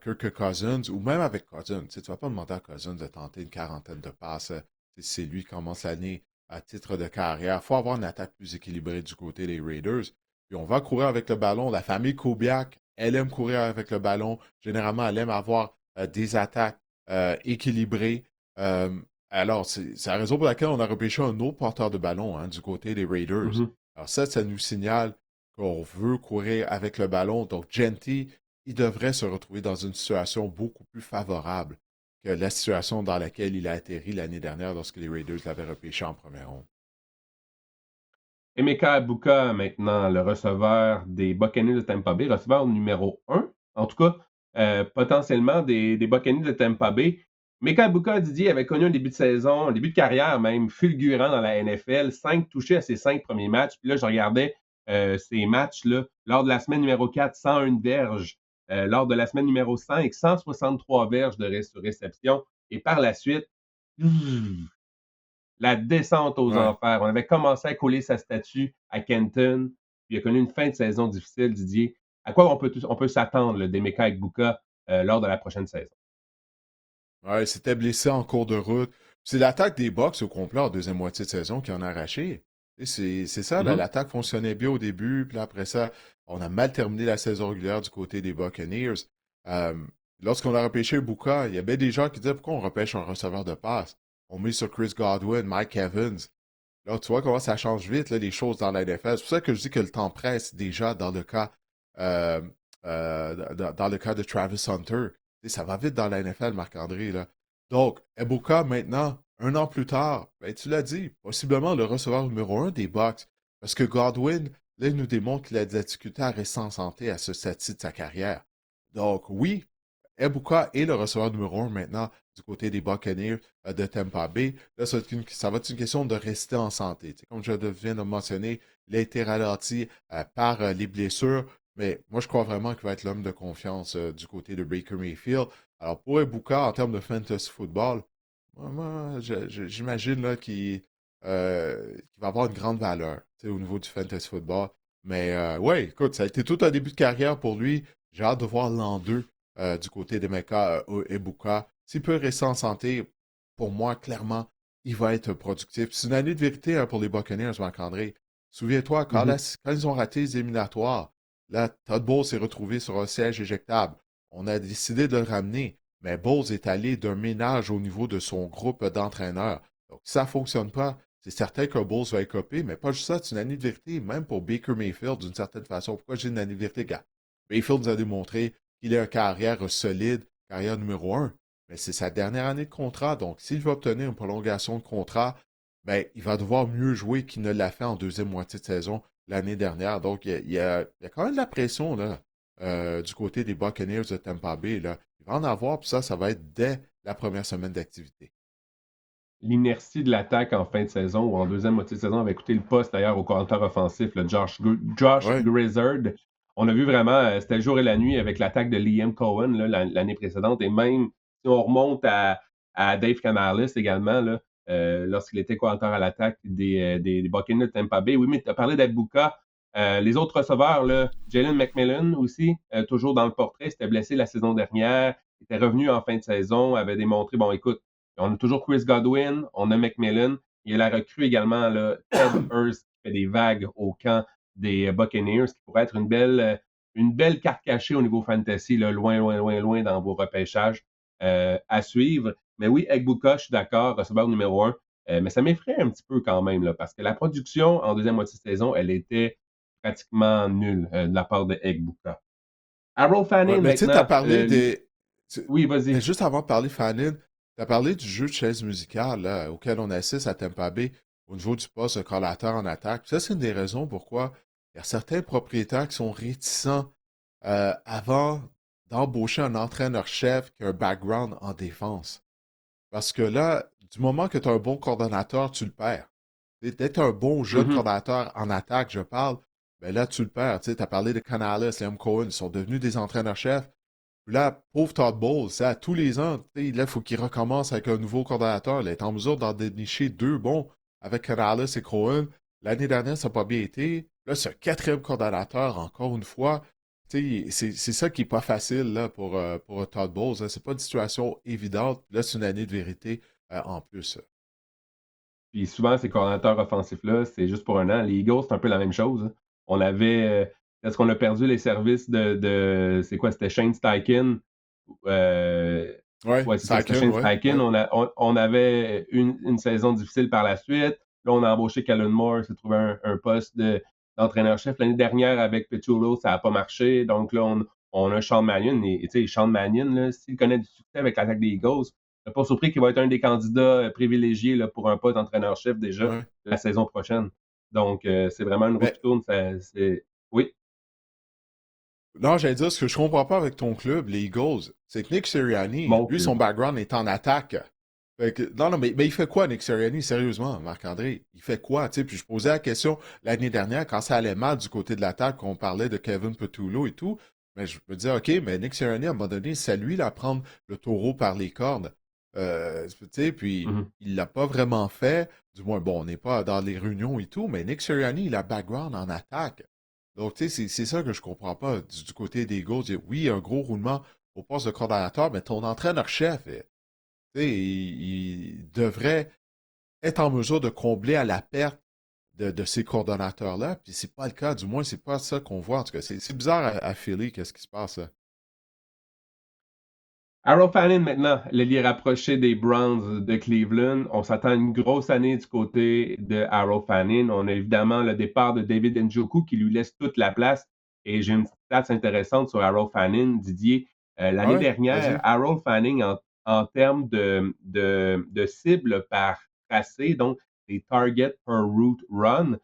Kirk Cousins, ou même avec Cousins, tu sais, tu vas pas demander à Cousins de tenter une quarantaine de passes. C'est lui qui commence l'année à titre de carrière. Il faut avoir une attaque plus équilibrée du côté des Raiders. Puis on va courir avec le ballon. La famille Kubiak, elle aime courir avec le ballon. Généralement, elle aime avoir des attaques équilibrées. Euh, alors, c'est la raison pour laquelle on a repêché un autre porteur de ballon hein, du côté des Raiders. Mhm. Alors ça nous signale qu'on veut courir avec le ballon. Donc, Genty, il devrait se retrouver dans une situation beaucoup plus favorable que la situation dans laquelle il a atterri l'année dernière lorsque les Raiders l'avaient repêché en première ronde. Emeka Abuka, maintenant, le receveur des Buccaneers de Tampa Bay, receveur numéro 1, en tout cas, potentiellement des Buccaneers de Tampa Bay. Emeka Abuka, Didier, avait connu un début de saison, un début de carrière même, fulgurant dans la NFL, 5 touchés à ses 5 premiers matchs. Puis là, je regardais ces matchs-là, lors de la semaine numéro 4, 101 verges. Lors de la semaine numéro 5, 163 verges de réception. Et par la suite, la descente aux Ouais. enfers. On avait commencé à coller sa statue à Kenton, puis il a connu une fin de saison difficile, Didier. À quoi on peut s'attendre d'Emeka Egbuka lors de la prochaine saison? Ouais, il s'était blessé en cours de route. C'est l'attaque des Bucks au complet en deuxième moitié de saison qui en a arraché. Et c'est ça, là, Mhm. l'attaque fonctionnait bien au début, puis là, après ça, on a mal terminé la saison régulière du côté des Buccaneers. Euh, Lorsqu'on a repêché Buka, il y avait des gens qui disaient pourquoi on repêche un receveur de passe? On met sur Chris Godwin, Mike Evans. Là, tu vois comment ça change vite, là, les choses dans la NFL. C'est pour ça que je dis que le temps presse déjà dans le cas, euh, dans le cas de Travis Hunter. Tu sais, ça va vite dans la NFL, Marc-André, là. Donc, Eboka, maintenant, un an plus tard, ben, tu l'as dit, possiblement le receveur numéro un des Bucks. Parce que Godwin, là, il nous démontre qu'il a de la difficulté à rester en santé à ce stade-ci de sa carrière. Donc, oui, Ebuka est le receveur numéro un maintenant du côté des Buccaneers de Tampa Bay. Là, ça va être une question de rester en santé. Tu sais, comme je viens de mentionner, il a été ralenti par les blessures, mais moi, je crois vraiment qu'il va être l'homme de confiance du côté de Baker Mayfield. Alors, pour Ebuka, en termes de fantasy football, j'imagine là, qu'il va avoir une grande valeur tu sais, au niveau du fantasy football. Mais ouais, écoute, ça a été tout un début de carrière pour lui. J'ai hâte de voir l'an 2 du côté de Meka Ebuka. S'il peut rester en santé, pour moi, clairement, il va être productif. C'est une année de vérité hein, pour les Buccaneers, Marc-André. Souviens-toi, Mhm. quand ils ont raté les éliminatoires, là, Todd Bowles s'est retrouvé sur un siège éjectable. On a décidé de le ramener. Mais Bowles est allé d'un ménage au niveau de son groupe d'entraîneurs. Donc, si ça ne fonctionne pas, c'est certain que Bowles va écoper, mais pas juste ça, c'est une année de vérité, même pour Baker Mayfield, d'une certaine façon. Pourquoi j'ai une année de vérité? Gars, Mayfield nous a démontré qu'il a une carrière solide, carrière numéro un, mais c'est sa dernière année de contrat. Donc, s'il veut obtenir une prolongation de contrat, ben, il va devoir mieux jouer qu'il ne l'a fait en deuxième moitié de saison l'année dernière. Donc, il y a quand même de la pression là, du côté des Buccaneers de Tampa Bay. Là. Il va en avoir, puis ça va être dès la première semaine d'activité. L'inertie de l'attaque en fin de saison ou en deuxième moitié de saison avait coûté le poste d'ailleurs au coordinateur offensif, le Josh Ouais. Grizzard. On a vu vraiment, c'était le jour et la nuit avec l'attaque de Liam Cohen là, l'année précédente. Et même si on remonte à Dave Canales également, là, lorsqu'il était coordinateur à l'attaque des Buccaneers de Tampa Bay. Oui, mais tu as parlé d'Abuka. Les autres receveurs, là, Jalen McMillan aussi, toujours dans le portrait, s'était blessé la saison dernière, était revenu en fin de saison, avait démontré, bon, écoute, on a toujours Chris Godwin, on a McMillan. Il y a la recrue également, là, Ted Hurst, qui fait des vagues au camp des Buccaneers, qui pourrait être une belle carte cachée au niveau fantasy, là, loin, loin, loin, loin dans vos repêchages à suivre. Mais oui, Egbuka, je suis d'accord, receveur numéro un. Mais ça m'effraie un petit peu quand même, là, parce que la production en deuxième moitié de saison, elle était pratiquement nulle de la part de Egbuka. Harold Ouais, Fanning mais tu sais, tu as maintenant, parlé des. oui, Mais vas-y. juste avant de parler Fannin, tu as parlé du jeu de chaise musicale là, auquel on assiste à Tampa Bay au niveau du poste de collateur en attaque. Ça, c'est une des raisons pourquoi il y a certains propriétaires qui sont réticents avant d'embaucher un entraîneur-chef qui a un background en défense. Parce que là, du moment que tu as un bon coordonnateur, tu le perds. D'être un bon jeune Mhm. coordonnateur en attaque, je parle, ben là, tu le perds. Tu as parlé de Canales, Liam Cohen, ils sont devenus des entraîneurs-chefs. Puis là, pauvre Todd Bowles, ça, tous les ans, là, il faut qu'il recommence avec un nouveau coordonnateur. Il est en mesure d'en dénicher deux bons avec Canales et Cohen. L'année dernière, ça n'a pas bien été. Là, c'est un quatrième coordonnateur, encore une fois. C'est ça qui n'est pas facile là, pour Todd Bowles. Hein. C'est pas une situation évidente. Là, c'est une année de vérité en plus. Puis souvent, ces coordonnateurs offensifs-là, c'est juste pour un an. Les Eagles, c'est un peu la même chose. Hein. On avait. Est-ce qu'on a perdu les services c'est quoi? C'était Shane Steichen. Euh, Ouais, ouais, c'est ça, c'était Steichen, Shane ouais, Steichen. ouais. On avait une saison difficile par la suite. Là, on a embauché Kellen Moore, s'est trouvé un poste d'entraîneur-chef. L'année dernière, avec Petullo, ça n'a pas marché. Donc là, on a Sean Mannion. Et tu sais, Sean Mannion, s'il connaît du succès avec l'attaque des Eagles, je ne suis pas surpris qu'il va être un des candidats privilégiés là, pour un poste d'entraîneur-chef déjà Ouais. la saison prochaine. Donc, c'est vraiment une roue Mais qui tourne. Oui, non, j'allais dire, ce que je comprends pas avec ton club, les Eagles, c'est que Nick Sirianni, mon lui, son club. background est en attaque. Fait que, non, non, mais il fait quoi, Nick Sirianni, sérieusement, Marc-André? Il fait quoi, tu sais? Puis je posais la question l'année dernière, quand ça allait mal du côté de l'attaque, qu'on parlait de Kevin Petullo et tout, mais je me disais, OK, mais Nick Sirianni, à un moment donné, c'est à lui, là, prendre le taureau par les cornes. Tu sais, puis Mhm. il l'a pas vraiment fait. Du moins, bon, on n'est pas dans les réunions et tout, mais Nick Sirianni, il a background en attaque. Donc, tu sais, c'est ça que je comprends pas du côté des Eagles. Oui, un gros roulement au poste de coordonnateur, mais ton entraîneur-chef, tu sais, il devrait être en mesure de combler à la perte de ces coordonnateurs-là. Puis c'est pas le cas, du moins, c'est pas ça qu'on voit. En tout cas, c'est bizarre à Philly, qu'est-ce qui se passe là. Harold Fanning maintenant, l'ailier rapproché des Browns de Cleveland. On s'attend à une grosse année du côté de Harold Fanning. On a évidemment le départ de David Njoku qui lui laisse toute la place. Et j'ai une petite stats intéressante sur Harold Fanning, Didier. Ah L'année ouais, dernière, vas-y. Harold Fanning, en termes de cible par tracé, donc les targets per route run,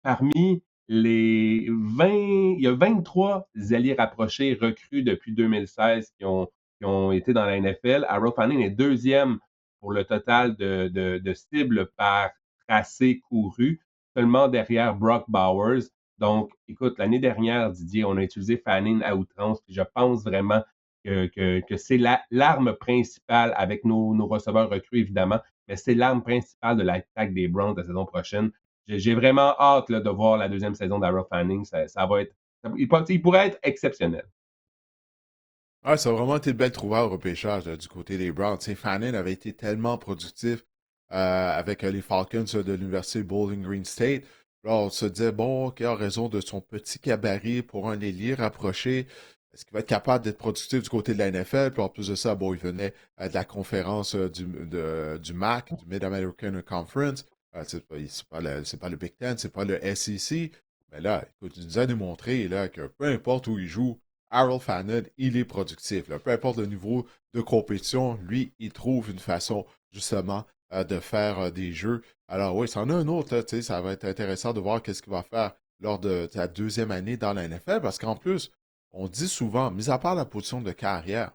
parmi les 20, il y a 23 alliés rapprochés recrues depuis 2016 qui ont été dans la NFL. Harold Fanning est deuxième pour le total de cibles par tracé couru, seulement derrière Brock Bowers. Donc, écoute, l'année dernière, Didier, on a utilisé Fanning à outrance, puis je pense vraiment que c'est l'arme principale avec nos receveurs recrues, évidemment, mais c'est l'arme principale de l'attaque des Browns la saison prochaine. J'ai vraiment hâte là, de voir la deuxième saison d'Harold Fanning. Ça va être, il pourrait être exceptionnel. Ah, ça a vraiment été de belles trouvailles au repêchage du côté des Browns. Tu sais, Fannin avait été tellement productif avec les Falcons de l'Université Bowling Green State. Là, on se disait, bon, OK, en raison de son petit gabarit pour un ailier rapproché, est-ce qu'il va être capable d'être productif du côté de la NFL? Puis en plus de ça, bon, il venait de la conférence du MAC, du Mid-American Conference. C'est pas le Big Ten, c'est pas le SEC. Mais là, écoute, il nous a démontré là, que peu importe où il joue, Harold Fannin, il est productif. Là. Peu importe le niveau de compétition, lui, il trouve une façon, justement, de faire des jeux. Alors oui, c'en a un autre, là, tu sais, ça va être intéressant de voir qu'est-ce qu'il va faire lors de sa deuxième année dans la NFL, parce qu'en plus, on dit souvent, mis à part la position de carrière,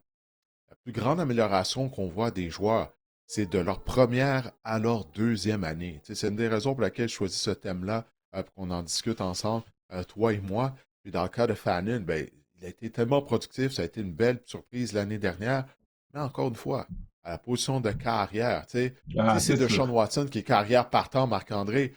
la plus grande amélioration qu'on voit des joueurs, c'est de leur première à leur deuxième année. Tu sais, c'est une des raisons pour laquelle je choisis ce thème-là, pour qu'on en discute ensemble, toi et moi. Puis dans le cas de Fannin, ben, il a été tellement productif, ça a été une belle surprise l'année dernière. Mais encore une fois, à la position de carrière, tu sais, si Ah, c'est c'est de Sean sûr. Watson qui est carrière partant, Marc-André,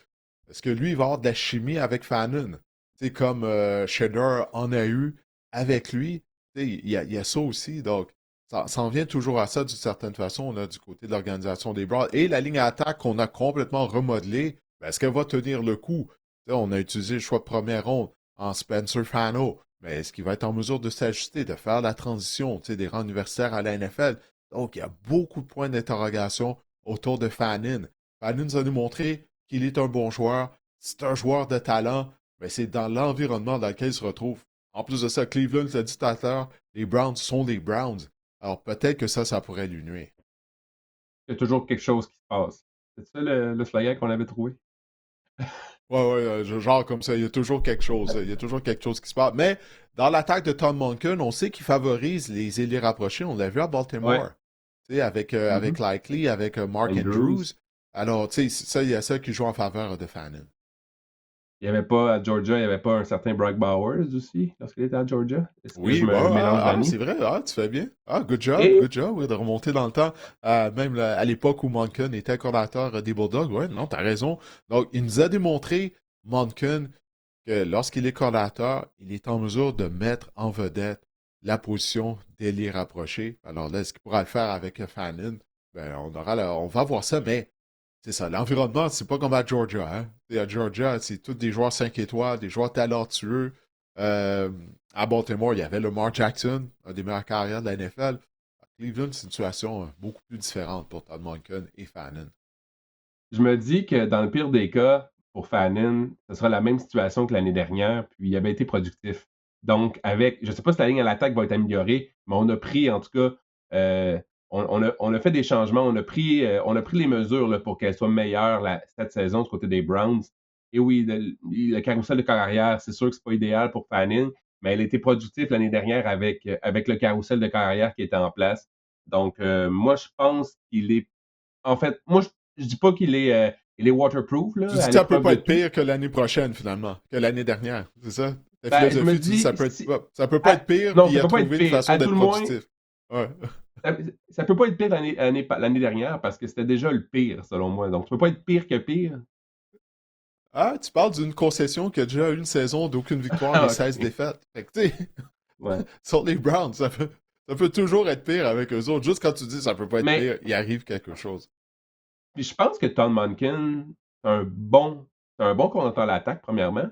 est-ce que lui, il va avoir de la chimie avec Fannin? Tu sais, comme Shedder en a eu avec lui. Tu sais, il y a ça aussi. Donc, ça en vient toujours à ça d'une certaine façon, là, du côté de l'organisation des Browns. Et la ligne à attaque qu'on a complètement remodelée, ben, est-ce qu'elle va tenir le coup? Tu sais, on a utilisé le choix de première ronde en Spencer Fano. Mais est-ce qu'il va être en mesure de s'ajuster, de faire la transition, tu sais, des rangs universitaires à la NFL? Donc, il y a beaucoup de points d'interrogation autour de Fannin. Fannin nous a démontré qu'il est un bon joueur, c'est un joueur de talent, mais c'est dans l'environnement dans lequel il se retrouve. En plus de ça, Cleveland, l'a dit tout à l'heure, les Browns sont les Browns. Alors peut-être que ça pourrait lui nuire. Il y a toujours quelque chose qui se passe. C'est ça le slogan qu'on avait trouvé? Ouais, ouais, genre comme ça, il y a toujours quelque chose. Il y a toujours quelque chose qui se passe. Mais dans l'attaque de Tom Monken, on sait qu'il favorise les ailiers rapprochés. On l'a vu à Ouais. Baltimore. Tu sais, avec Mhm. Likely, avec Mark Andrews. Andrews. Alors, tu sais, ça, il y a ça qui joue en faveur de Fannin. Il n'y avait pas à Georgia, il n'y avait pas un certain Brock Bowers aussi lorsqu'il était à Georgia? Est-ce que je Oui, me mélange c'est d'année? vrai, tu fais bien. Ah, Et good job, oui, de remonter dans le temps. Même là, à l'époque où Monken était coordinateur des Bulldogs, ouais, non, t'as raison. Donc, il nous a démontré, Monken, que lorsqu'il est coordinateur, il est en mesure de mettre en vedette la position d'ailier rapproché. Alors là, est-ce qu'il pourra le faire avec Fannin? Ben, on va voir ça, mais c'est ça. L'environnement, c'est pas comme à Georgia. Hein? Et à Georgia, c'est tous des joueurs 5 étoiles, des joueurs talentueux. Euh, à Baltimore, il y avait Lamar Jackson, un des meilleures carrières de la NFL. À Cleveland, c'est une situation beaucoup plus différente pour Todd Monken et Fannin. je me dis que dans le pire des cas, pour Fannin, ce sera la même situation que l'année dernière, puis il avait été productif. Donc, je ne sais pas si la ligne à l'attaque va être améliorée, mais on a pris, en tout cas, euh, on a fait des changements, on a pris les mesures là, pour qu'elle soit meilleure cette saison du côté des Browns. Et oui, le carrousel de carrière, c'est sûr que c'est pas idéal pour Fannin, mais elle a été productive l'année dernière avec le carrousel de carrière qui était en place. Donc, moi, je pense qu'il est en fait, moi, je dis pas il est waterproof Tu là, dis à que ça peut l'épreuve pas de être tout. pire que l'année prochaine, finalement, que l'année dernière. C'est ça? Ta Ben, je me philosophie, tu dis que dis, ça peut pas être pire, non, puis il ça a peut pas être trouvé une pire. façon À tout d'être le moins, productif. Ouais. ça, ça peut pas être pire l'année dernière parce que c'était déjà le pire, selon moi. Donc, ça peut pas être pire que pire. Ah, tu parles d'une concession qui a déjà eu une saison d'aucune victoire et Ah, 16 OK. défaites. Fait que, tu sais, Ouais. sur les Browns, ça peut toujours être pire avec eux autres. Juste quand tu dis ça peut pas être Mais, pire, il arrive quelque chose. puis je pense que Tom Monken, c'est un bon coordinateur à l'attaque, premièrement.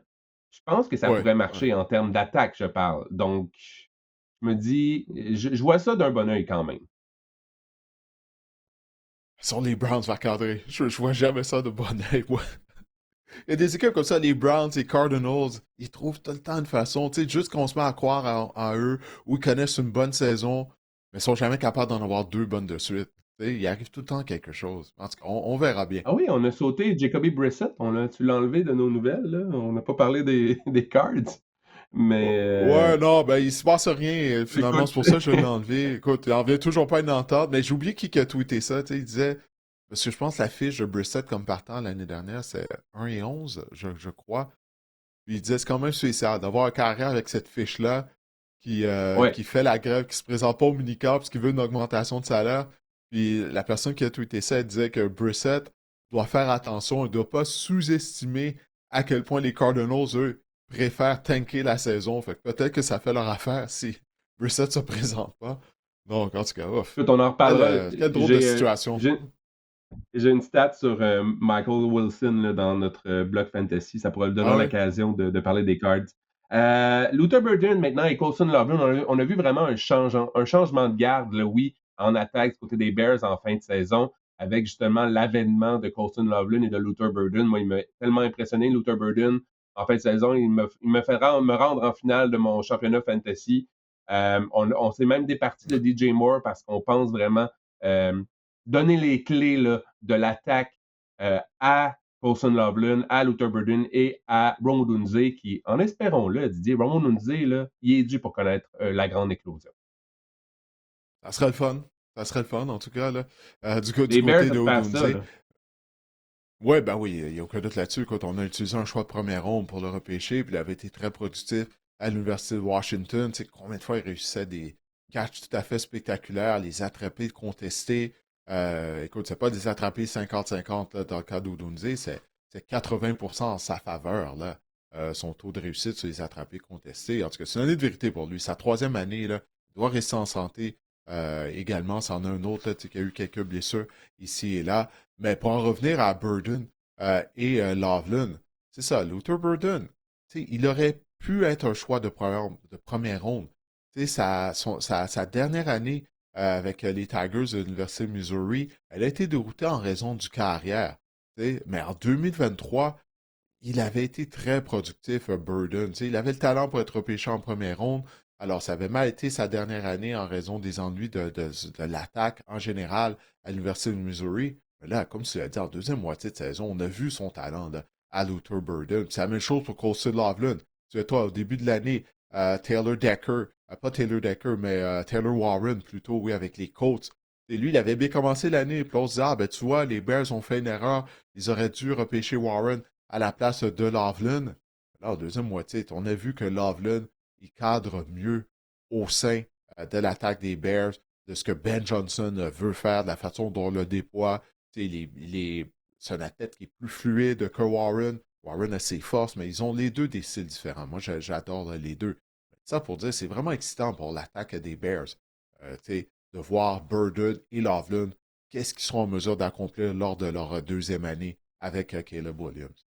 Je pense que ça Ouais, pourrait ouais. marcher en termes d'attaque, je parle. Donc, je me dis, je vois ça d'un bon œil quand même. Sur les Browns, Marc-André. Je vois jamais ça de bon oeil, moi. Il y a des équipes comme ça, les Browns, les Cardinals, ils trouvent tout le temps une façon, tu sais, juste qu'on se met à croire en eux, ou ils connaissent une bonne saison, mais ils sont jamais capables d'en avoir deux bonnes de suite. Tu sais, il arrive tout le temps quelque chose. En tout cas, on verra bien. Ah oui, on a sauté Jacoby Brissett. Tu l'as enlevé de nos nouvelles, là. On n'a pas parlé des, des Cards. Mais Ouais, non, ben il se passe rien. Finalement, écoute, c'est pour ça que je l'ai enlevé. Écoute, il en vient toujours pas une entente, mais j'ai oublié qui a tweeté ça. Tu sais, il disait, parce que je pense que la fiche de Brissett comme partant l'année dernière, c'est 1 et 11, je crois. Puis il disait, c'est quand même spécial d'avoir un carrière avec cette fiche-là ouais. qui fait la grève, qui se présente pas au minicamp parce qu'il veut une augmentation de salaire. Puis la personne qui a tweeté ça, elle disait que Brissett doit faire attention, il ne doit pas sous-estimer à quel point les Cardinals, eux, préfèrent tanker la saison. Fait que peut-être que ça fait leur affaire si Brissett se présente pas. Donc, en tout cas, ouf. Écoute, on en reparlera. Quelle drôle de situation. J'ai, j'ai une stat sur Michael Wilson là, dans notre bloc fantasy. Ça pourrait le donner Ah oui? l'occasion de parler des Cards. Luther Burden maintenant et Colson Loveland, on a vu vraiment un changement de garde, là, oui, en attaque du côté des Bears en fin de saison, avec justement l'avènement de Colson Loveland et de Luther Burden. Moi, il m'a tellement impressionné, Luther Burden, en fin de saison. Il me fait me rendre en finale de mon championnat fantasy. On s'est même départi de DJ Moore parce qu'on pense vraiment euh, donner les clés là, de l'attaque à Colson Loveland, à Luther Burden et à Rome Odunze, qui, en espérons-le, Didier, Rome Odunze, là, il est dû pour connaître la grande éclosion. Ça serait le fun. Ça serait le fun, en tout cas, là. Du Les Bears côté de espèrent ça, Odunze. là. Ouais, ben oui, il n'y a aucun doute là-dessus. Quand on a utilisé un choix de première ronde pour le repêcher, puis il avait été très productif à l'Université de Washington. Tu sais, combien de fois il réussissait des catchs tout à fait spectaculaires, les attrapés, contestés. Écoute, c'est pas des attrapés 50-50 là, dans le cas d'Odunze, c'est 80% en sa faveur, là, son taux de réussite sur les attrapés contestés. En tout cas, c'est une année de vérité pour lui. Sa troisième année, là, il doit rester en santé également. C'en a un autre là, tu sais, qui a eu quelques blessures ici et là. Mais pour en revenir à Burden et Loveland, c'est ça, Luther Burden, il aurait pu être un choix de première ronde. Sa dernière année avec les Tigers de l'Université de Missouri, elle a été déroutée en raison du carrière. Mais en 2023, il avait été très productif, Burden. Il avait le talent pour être repêché en première ronde. Alors, ça avait mal été sa dernière année en raison des ennuis de l'attaque en général à l'Université de Missouri. Mais là, comme tu l'as dit, en deuxième moitié de saison, on a vu son talent là, à Luther Burden. C'est la même chose pour Colson Loveland. Tu sais, toi, au début de l'année, Taylor Decker, pas Taylor Decker, mais Taylor Warren plutôt, oui, avec les Colts. Et lui, il avait bien commencé l'année, puis on se dit, ah, ben tu vois, les Bears ont fait une erreur, ils auraient dû repêcher Warren à la place de Loveland. Là, en deuxième moitié, on a vu que Loveland, il cadre mieux au sein de l'attaque des Bears, de ce que Ben Johnson veut faire, de la façon dont on le déploie. C'est un athlète qui est plus fluide que Warren. Warren a ses forces, mais ils ont les deux des styles différents. Moi, j'adore les deux. Ça pour dire, c'est vraiment excitant pour l'attaque des Bears. De voir Burden et Loveland, qu'est-ce qu'ils seront en mesure d'accomplir lors de leur deuxième année avec Caleb Williams.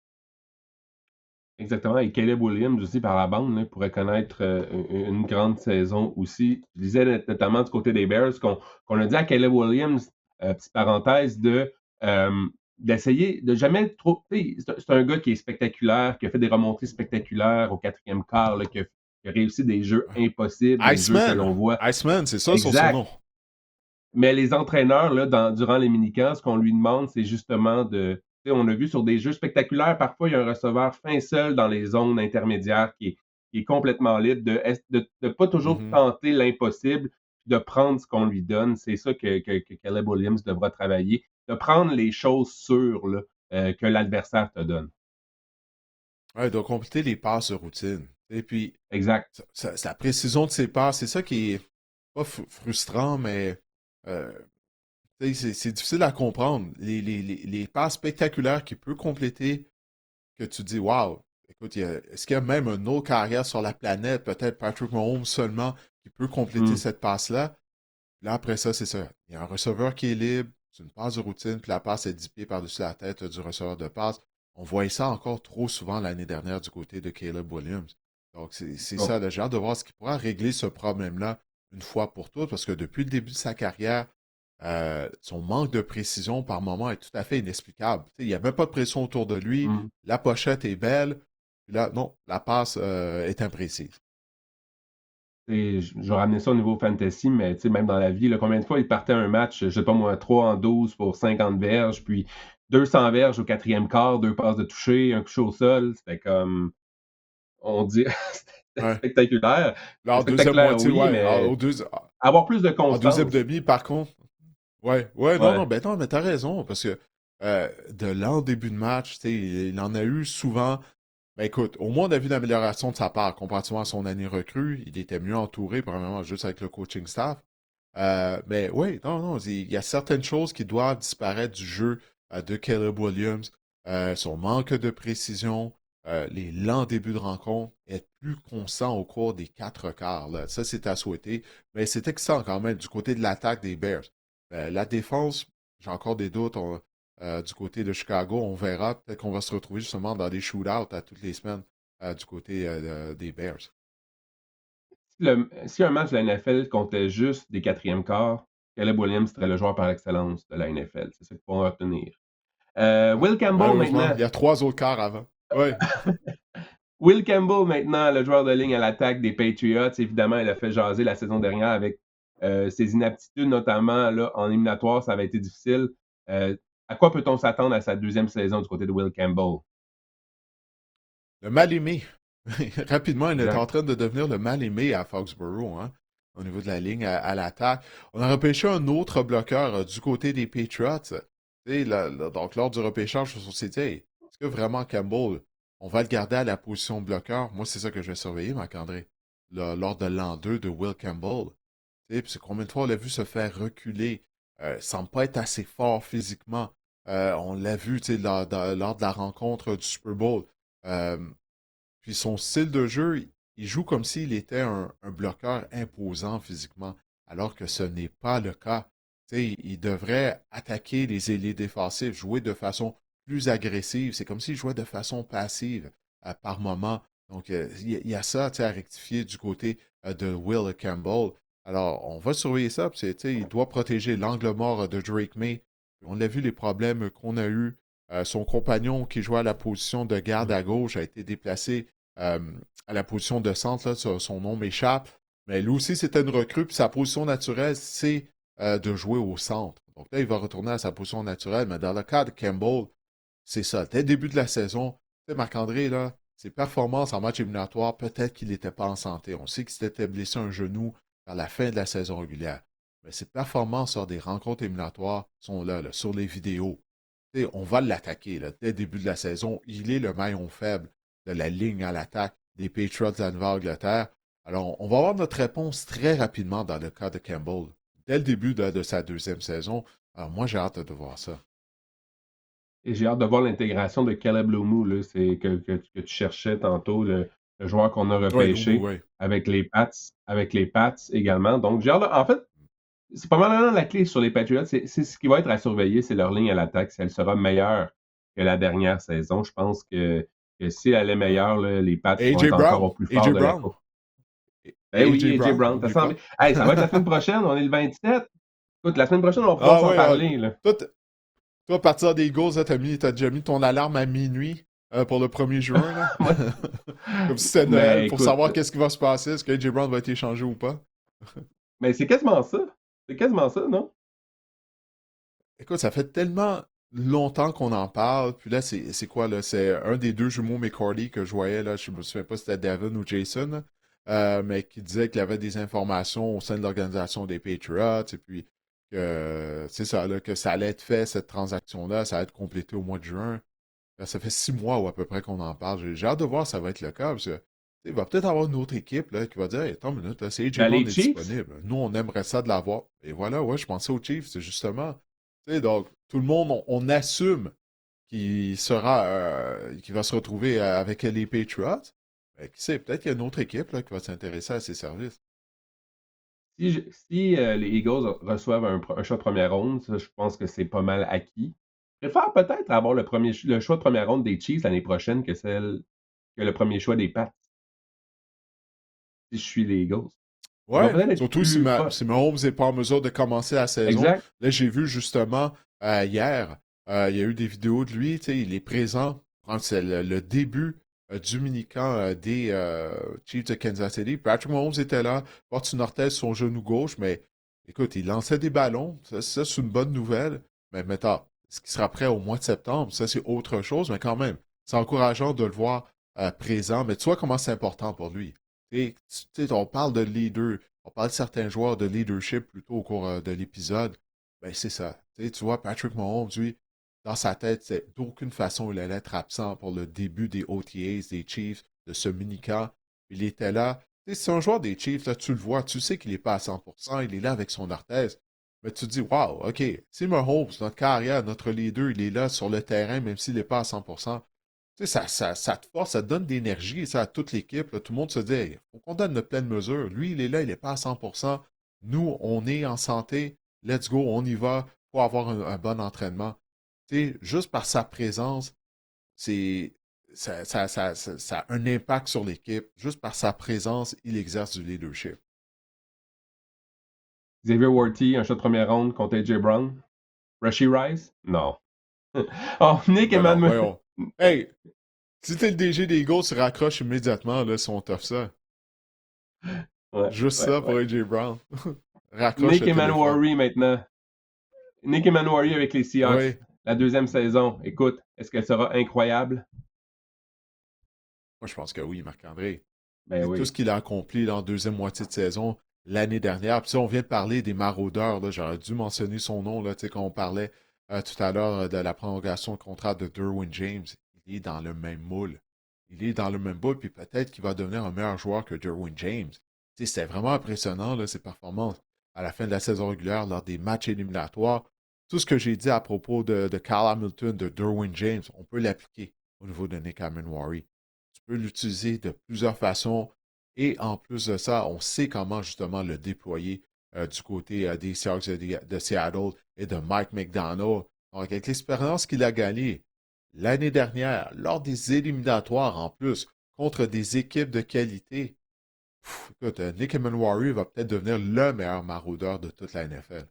Exactement. Et Caleb Williams aussi par la bande là, pourrait connaître une grande saison aussi. Je disais notamment du côté des Bears qu'on a dit à Caleb Williams, petite parenthèse, d'essayer de jamais trop. C'est un gars qui est spectaculaire, qui a fait des remontées spectaculaires au quatrième quart, là, qui a réussi des jeux impossibles, des jeux que Iceman! l'on voit. Iceman, c'est ça son Exact. surnom. Mais les entraîneurs, là, durant les minicamps, ce qu'on lui demande, c'est justement on a vu sur des jeux spectaculaires, parfois, il y a un receveur fin seul dans les zones intermédiaires qui est complètement libre, de ne pas toujours Mhm. tenter l'impossible, de prendre ce qu'on lui donne. C'est ça que Caleb Williams devra travailler, de prendre les choses sûres là, que l'adversaire te donne. Ouais, il doit compléter les passes de routine. Et puis, Exact. sa précision de ses passes, c'est ça qui est pas frustrant, mais euh, c'est difficile à comprendre. Les passes spectaculaires qu'il peut compléter, que tu dis, waouh, écoute, est-ce qu'il y a même un autre carrière sur la planète, peut-être Patrick Mahomes seulement, qui peut compléter Mm. cette passe-là? Là, après ça, c'est ça. Il y a un receveur qui est libre, c'est une passe de routine, puis la passe est 10 pieds par-dessus la tête du receveur de passe. On voyait ça encore trop souvent l'année dernière du côté de Caleb Williams. Donc, c'est Bon. ça. J'ai hâte de voir ce qui pourra régler ce problème-là une fois pour toutes, parce que depuis le début de sa carrière, son manque de précision par moment est tout à fait inexplicable. Il n'y a même pas de pression autour de lui. Mm. La pochette est belle. Puis là, non, la passe est imprécise. Je vais ramener ça au niveau fantasy, mais même dans la vie, là, combien de fois il partait un match, je sais pas moi, 3 en 12 pour 50 verges, puis 200 verges au quatrième quart, deux passes de toucher, un coucher au sol. C'était comme, on dit, c'était Ouais. spectaculaire. Là, C'était en deuxième spectaculaire, moitié, oui, ouais. mais avoir plus de En deuxième constance. demi, par contre, ouais, ouais, non, Ouais. non, ben non, mais t'as raison, parce que de l'an début de match, tu sais, il en a eu souvent. Ben écoute, au moins on a vu une amélioration de sa part, comparativement à son année recrue. Il était mieux entouré, premièrement, juste avec le coaching staff. Mais oui, non, non, il y a certaines choses qui doivent disparaître du jeu de Caleb Williams. Son manque de précision, les lents débuts de rencontre, être plus constant au cours des quatre quarts. Là. Ça, c'est à souhaiter. Mais c'est excitant quand même du côté de l'attaque des Bears. La défense, j'ai encore des doutes. Du côté de Chicago, on verra. Peut-être qu'on va se retrouver justement dans des shootouts à toutes les semaines du côté des Bears. Si un match de la NFL comptait juste des quatrièmes quarts, Caleb Williams serait le joueur par excellence de la NFL. C'est ça qu'il faut retenir. Ouais. Will Campbell Malheureusement, maintenant. il y a 3 autres quarts avant. Ouais. Will Campbell maintenant, le joueur de ligne à l'attaque des Patriots. Évidemment, il a fait jaser la saison dernière avec ses inaptitudes, notamment là, en éliminatoire, ça avait été difficile. À quoi peut-on s'attendre à sa deuxième saison du côté de Will Campbell? Le mal-aimé. Rapidement, il est en Exact. train de devenir le mal-aimé à Foxborough, hein, au niveau de la ligne à l'attaque. On a repêché un autre bloqueur du côté des Patriots. Donc, lors du repêchage, on s'est dit, hey, est-ce que vraiment Campbell, on va le garder à la position de bloqueur? Moi, c'est ça que je vais surveiller, Marc-André, lors de l'an 2 de Will Campbell. Puis c'est combien de fois on l'a vu se faire reculer, semble pas être assez fort physiquement. On l'a vu lors de la rencontre du Super Bowl. Euh, Puis son style de jeu, il joue comme s'il était un bloqueur imposant physiquement, alors que ce n'est pas le cas. Il devrait attaquer les ailiers défensifs, jouer de façon plus agressive. C'est comme s'il jouait de façon passive par moment. Donc, il y a ça à rectifier du côté de Will Campbell. Alors, on va surveiller ça. Il doit protéger l'angle mort de Drake May. On a vu les problèmes qu'on a eus. Son compagnon qui jouait à la position de garde à gauche a été déplacé euh, à la position de centre, là, son nom m'échappe. Mais lui aussi, c'était une recrue, puis sa position naturelle, c'est de jouer au centre. Donc là, il va retourner à sa position naturelle, mais dans le cas de Campbell, c'est ça. Dès le début de la saison, tu sais, Marc-André, là, ses performances en match éliminatoire, peut-être qu'il n'était pas en santé. On sait qu'il s'était blessé un genou vers la fin de la saison régulière. Mais ses performances lors des rencontres éliminatoires sont là, sur les vidéos. Tu sais, on va l'attaquer dès le début de la saison. Il est le maillon faible de la ligne à l'attaque des Patriots de la Nouvelle-Angleterre. Alors, on va avoir notre réponse très rapidement dans le cas de Campbell, dès le début de sa deuxième saison. Alors, moi, j'ai hâte de voir ça. Et j'ai hâte de voir l'intégration de Caleb Lomu, là, que tu cherchais tantôt, le joueur qu'on a Oui, Lomu, repêché oui. avec les Pats également. Donc, j'ai hâte en fait, c'est pas mal la clé sur les Patriots. C'est ce qui va être à surveiller, c'est leur ligne à l'attaque, si elle sera meilleure que la dernière saison. Je pense que si elle est meilleure, là, les Pats vont AJ être encore Brown. au plus fort AJ de la Brown. course. Ben AJ oui, AJ Brown, Brown, ça oublie sent bien. pas. Hey, ça va être la semaine prochaine, on est le 27. Écoute, la semaine prochaine, on va pouvoir Ah s'en ouais, parler, là. toi, à partir des Eagles, t'as déjà mis ton alarme à minuit pour le 1er juin, là. Moi, Comme si c'était Noël, mais pour écoute, savoir qu'est-ce qui va se passer, est-ce que AJ Brown va être échangé ou pas. mais c'est quasiment ça. C'est quasiment ça, non? Écoute, ça fait tellement longtemps qu'on en parle. Puis là, c'est quoi, là? C'est un des deux jumeaux McCarty que je voyais, là. Je me souviens pas si c'était Devin ou Jason, là, mais qui disait qu'il y avait des informations au sein de l'organisation des Patriots. Et puis, que c'est ça, là, que ça allait être fait, cette transaction-là. Ça allait être complété au mois de juin. Là, ça fait 6 mois ou à peu près qu'on en parle. J'ai hâte de voir si ça va être le cas. Parce que, il va peut-être avoir une autre équipe là, qui va dire hey, attends une minute, là, c'est AJ Ben, Brown les est Chiefs? disponible. Nous, on aimerait ça de l'avoir. Et voilà, ouais, je pensais aux Chiefs, c'est justement. Donc, tout le monde, on assume qu'il va se retrouver avec les Patriots. Mais qui sait, peut-être qu'il y a une autre équipe là, qui va s'intéresser à ses services. Si les Eagles reçoivent un choix de première ronde, ça, je pense que c'est pas mal acquis. Je préfère peut-être avoir le choix de première ronde des Chiefs l'année prochaine que le premier choix des Pats, si je suis les Eagles. Ils vont Ouais, peut-être être surtout plus proches. si Mahomes n'est pas en mesure de commencer la saison. Exact. Là, j'ai vu justement hier, il y a eu des vidéos de lui, tu sais, il est présent. C'est le début du mini-camp des Chiefs de Kansas City. Patrick Mahomes était là, porte une orthèse sur son genou gauche, mais écoute, il lançait des ballons. Ça, c'est une bonne nouvelle. Mais maintenant, ce qui sera prêt au mois de septembre, ça, c'est autre chose, mais quand même, c'est encourageant de le voir présent. Mais tu vois comment c'est important pour lui. On parle de leader, on parle de certains joueurs de leadership plutôt au cours de l'épisode. Ben, c'est ça. Tu vois, Patrick Mahomes, lui, dans sa tête, c'est d'aucune façon il allait être absent pour le début des OTAs, des Chiefs, de ce mini-camp. Il était là. C'est un joueur des Chiefs, là, tu le vois, tu sais qu'il n'est pas à 100%, il est là avec son orthèse. Mais tu te dis, wow, OK, si Mahomes, notre carrière, notre leader, il est là sur le terrain, même s'il n'est pas à 100%, tu sais, ça te force, ça te donne de l'énergie, ça, à toute l'équipe. Tout le monde se dit, il faut qu'on donne notre pleine mesure. Lui, il est là, il n'est pas à 100%. Nous, on est en santé. Let's go, on y va pour avoir un bon entraînement. Tu sais, juste par sa présence, c'est ça a un impact sur l'équipe. Juste par sa présence, il exerce du leadership. Xavier Worthy, un shot de première ronde contre AJ Brown. Rashee Rice? Non. Oh, Nick Ben non, Emmanuel. voyons. Hey, si t'es le DG des Eagles, tu raccroches immédiatement, là, si on t'offre ça. Ouais, Juste ouais, ça pour ouais. AJ Brown. Raccroche Nick le téléphone. Emmanuel maintenant. Nick Emmanuel avec les Seahawks. Oui. La deuxième saison. Écoute, est-ce qu'elle sera incroyable? Moi, je pense que oui, Marc-André. Ben C'est tout oui. ce qu'il a accompli dans la deuxième moitié de saison l'année dernière. Puis ça, on vient de parler des maraudeurs. Là, j'aurais dû mentionner son nom là, quand on parlait tout à l'heure de la prolongation de contrat de Derwin James. Il est dans le même moule. Il est dans le même moule, puis peut-être qu'il va devenir un meilleur joueur que Derwin James. C'était vraiment impressionnant, là, ses performances à la fin de la saison régulière lors des matchs éliminatoires. Tout ce que j'ai dit à propos de Kyle Hamilton, de Derwin James, on peut l'appliquer au niveau de Nick Amon-Wari. Tu peux l'utiliser de plusieurs façons. Et en plus de ça, on sait comment justement le déployer du côté des Seahawks de Seattle et de Mike McDonald. Donc, avec l'expérience qu'il a gagnée l'année dernière, lors des éliminatoires en plus, contre des équipes de qualité, écoute, Nick Emmanuel va peut-être devenir le meilleur maraudeur de toute la NFL.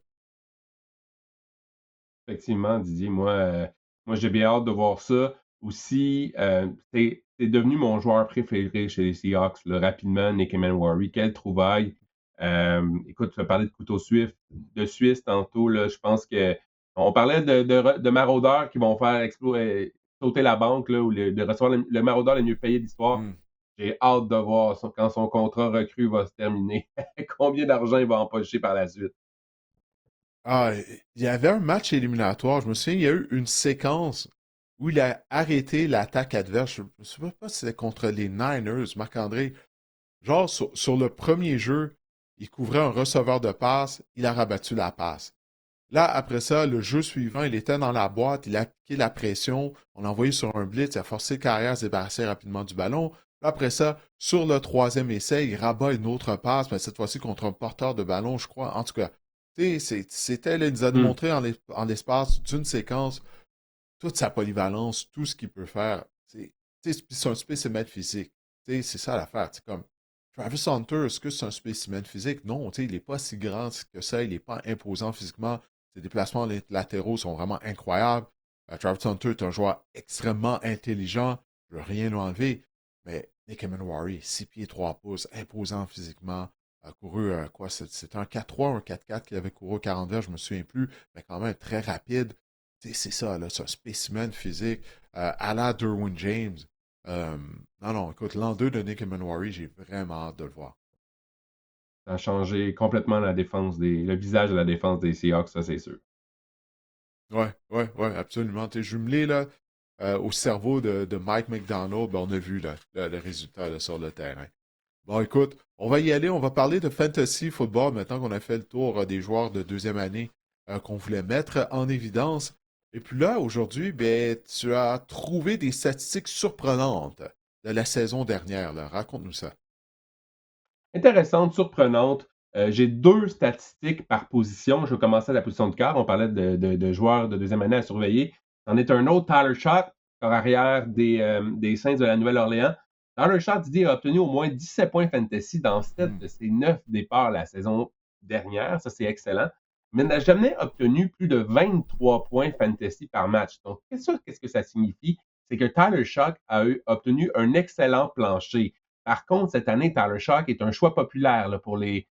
Effectivement, Didier, moi j'ai bien hâte de voir ça. Aussi, c'est devenu mon joueur préféré chez les Seahawks, là, rapidement, Nick Emmanuel. Quelle trouvaille. Écoute, tu as parlé de couteau suisse, tantôt. Là, je pense que on parlait de maraudeurs qui vont faire sauter la banque là, ou de recevoir le maraudeur le mieux payé de l'histoire. Hmm. J'ai hâte de voir quand son contrat recru va se terminer. Combien d'argent il va empocher par la suite. Ah, il y avait un match éliminatoire. Je me souviens, il y a eu une séquence où il a arrêté l'attaque adverse. Je ne sais pas si c'était contre les Niners, Marc-André. Genre, sur le premier jeu, il couvrait un receveur de passe, il a rabattu la passe. Là, après ça, le jeu suivant, il était dans la boîte, il a appliqué la pression, on l'a envoyé sur un blitz, il a forcé le carrière à se débarrasser rapidement du ballon. Là, après ça, sur le troisième essai, il rabat une autre passe, mais cette fois-ci contre un porteur de ballon, je crois. En tout cas, tu sais, c'était, là, il nous a Hmm. démontré en l'espace d'une séquence toute sa polyvalence, tout ce qu'il peut faire. C'est un spécimen physique. C'est ça l'affaire. Comme Travis Hunter, est-ce que c'est un spécimen physique? Non, il n'est pas si grand que ça, il n'est pas imposant physiquement. Ses déplacements latéraux sont vraiment incroyables. Travis Hunter est un joueur extrêmement intelligent, je ne veux rien lui enlever. Mais Nick Emmanuel, 6 pieds 3 pouces, imposant physiquement, a couru quoi? C'était un 4-3 ou un 4-4 qu'il avait couru au 40 verges, je ne me souviens plus, mais quand même très rapide. C'est ça, là, c'est un spécimen physique à la Derwin James. Euh, non, non, écoute, l'an 2 de Nick Emmanuel, j'ai vraiment hâte de le voir. Ça a changé complètement le visage de la défense des Seahawks, ça c'est sûr. Ouais, ouais, ouais, absolument. T'es jumelé là, au cerveau de Mike McDonald, ben, on a vu là, le résultat là, sur le terrain. Bon, écoute, on va y aller, on va parler de fantasy football maintenant qu'on a fait le tour des joueurs de deuxième année qu'on voulait mettre en évidence. Et puis là, aujourd'hui, ben, tu as trouvé des statistiques surprenantes de la saison dernière. Là. Raconte-nous ça. Intéressante, surprenante. J'ai deux statistiques par position. Je vais commencer à la position de quart. On parlait de joueurs de deuxième année à surveiller. C'en est un autre, Tyler Schott, corps arrière des Saints de la Nouvelle-Orléans. Tyler Schott, Didier, a obtenu au moins 17 points fantasy dans 7 Hmm. de ses 9 départs la saison dernière. Ça, c'est excellent. Mais n'a jamais obtenu plus de 23 points fantasy par match. Donc, qu'est-ce que ça signifie? C'est que Tyler Schott a obtenu un excellent plancher. Par contre, cette année, Tyler Shock est un choix populaire là, pour les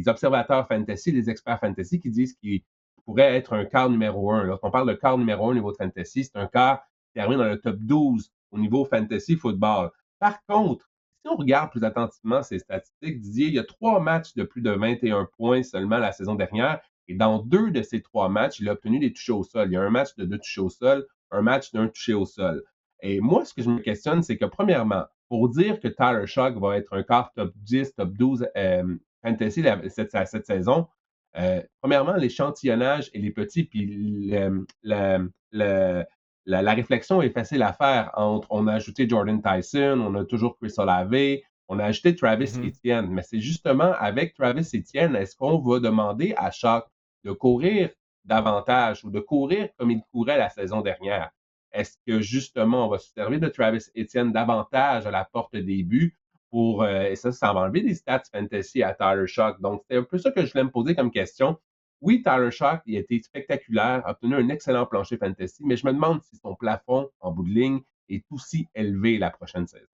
observateurs fantasy, les experts fantasy qui disent qu'il pourrait être un quart numéro 1. Lorsqu'on parle de quart numéro 1 au niveau de fantasy, c'est un quart qui termine dans le top 12 au niveau fantasy football. Par contre, si on regarde plus attentivement ces statistiques, Didier, il y a 3 matchs de plus de 21 points seulement la saison dernière. Et dans 2 de ces 3 matchs, il a obtenu des touchés au sol. Il y a un match de 2 touchés au sol, un match d'un touché au sol. Et moi, ce que je me questionne, c'est que premièrement, pour dire que Tyler Shock va être un quart top 10, top 12 fantasy cette saison, premièrement, l'échantillonnage et les petits, puis la réflexion est facile à faire entre, on a ajouté Jordan Tyson, on a toujours Chris Olave, on a ajouté Travis Mhm. Etienne, mais c'est justement avec Travis Etienne, est-ce qu'on va demander à Shock de courir davantage ou de courir comme il courait la saison dernière? Est-ce que justement, on va se servir de Travis Etienne davantage à la porte des buts et ça va enlever des stats fantasy à Tyler Shock. Donc, c'est un peu ça que je voulais me poser comme question. Oui, Tyler Shock, il a été spectaculaire, a obtenu un excellent plancher fantasy, mais je me demande si son plafond, en bout de ligne, est aussi élevé la prochaine saison.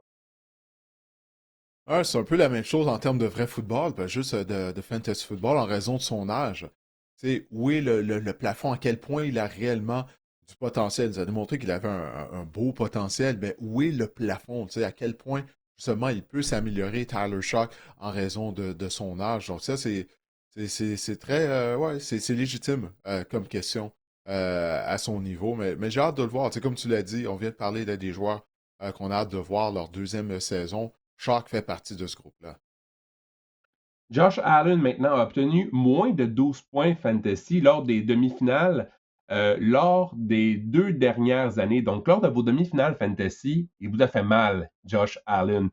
Ouais, c'est un peu la même chose en termes de vrai football, ben, juste de fantasy football en raison de son âge. Oui, le plafond, à quel point il a réellement du potentiel. Il nous a démontré qu'il avait un beau potentiel, mais où est le plafond? À quel point, justement, il peut s'améliorer, Tyler Shock, en raison de son âge. Donc ça, c'est très, ouais, c'est légitime comme question à son niveau, mais j'ai hâte de le voir. Comme tu l'as dit, on vient de parler là, des joueurs qu'on a hâte de voir leur deuxième saison. Shark fait partie de ce groupe-là. Josh Allen, maintenant, a obtenu moins de 12 points fantasy lors des demi-finales, lors des 2 dernières années. Donc, lors de vos demi-finales fantasy, il vous a fait mal, Josh Allen.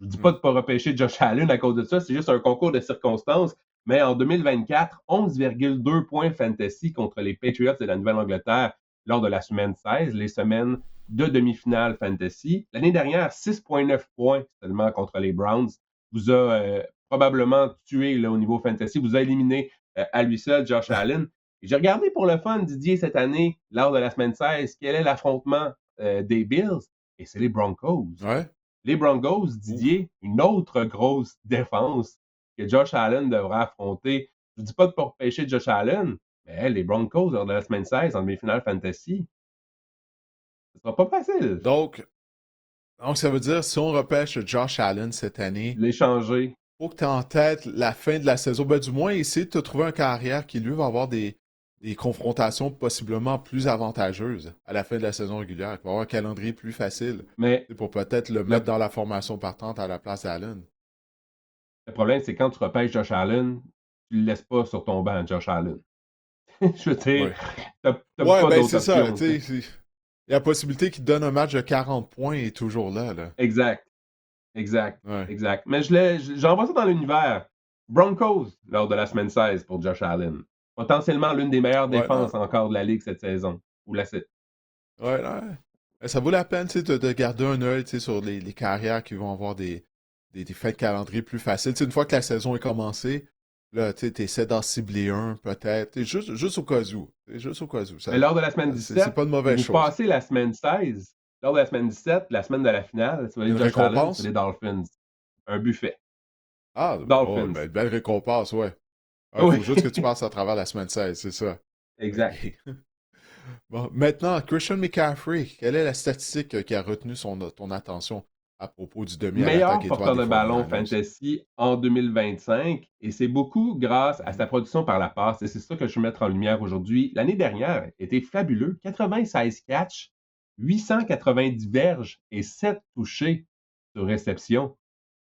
Je ne vous dis pas Hmm. de ne pas repêcher Josh Allen à cause de ça, c'est juste un concours de circonstances. Mais en 2024, 11,2 points fantasy contre les Patriots de la Nouvelle-Angleterre lors de la semaine 16, les semaines de demi-finale fantasy. L'année dernière, 6,9 points seulement contre les Browns vous a probablement tué là, au niveau fantasy, vous a éliminé à lui seul, Josh Allen. Et j'ai regardé pour le fun, Didier, cette année, lors de la semaine 16, quel est l'affrontement des Bills, et c'est les Broncos. Ouais. Les Broncos, Ouf. Didier, une autre grosse défense que Josh Allen devra affronter. Je ne dis pas de pas repêcher Josh Allen, mais les Broncos, lors de la semaine 16, en demi-finale fantasy, ce sera pas facile. Donc, donc, ça veut dire, si on repêche Josh Allen cette année, L'échanger. faut que tu aies en tête la fin de la saison. Ben, du moins, essayer de te trouver un carrière qui, lui, va avoir des confrontations possiblement plus avantageuses à la fin de la saison régulière, qui va avoir un calendrier plus facile. Mais C'est pour peut-être le le mettre dans la formation partante à la place d'Allen. Le problème, c'est quand tu repêches Josh Allen, tu le laisses pas sur ton banc, Josh Allen. Je veux dire, Ouais. t'as Ouais, pas ben d'autre c'est ça. option, tu sais. La possibilité qu'il te donne un match de 40 points est toujours là, là. Exact, exact, Ouais. exact. Mais j'envoie ça dans l'univers. Broncos, lors de la semaine 16 pour Josh Allen. Potentiellement l'une des meilleures Ouais, non. défenses encore de la Ligue cette saison. Ou la Ouais, ouais. Ça vaut la peine, de garder un œil, sur les carrières qui vont avoir des fins de calendrier plus faciles. Une fois que la saison est commencée, là, tu essaies d'en cibler un, peut-être. Juste au cas où. Juste au cas où. Mais lors de la semaine C'est 17, pas une si mauvaise vous chose. passez la semaine 16, lors de la semaine 17, la semaine de la finale, si vous Une voyez Josh Allen, c'est les récompense? Dolphins. Un buffet. Ah, oh, Dolphins. ben, une belle récompense, ouais. Il Oui, faut juste que tu passes à travers la semaine 16, c'est ça. exact. OK. Bon, maintenant, Christian McCaffrey, quelle est la statistique qui a retenu ton attention à propos du demi à l'attaque Meilleur étoile porteur des de ballon 49ers? fantasy en 2025, et c'est beaucoup grâce à Mhm. sa production par la passe, et c'est ça que je veux mettre en lumière aujourd'hui. L'année dernière était fabuleux, 96 catchs, 890 verges et 7 touchés sur réception.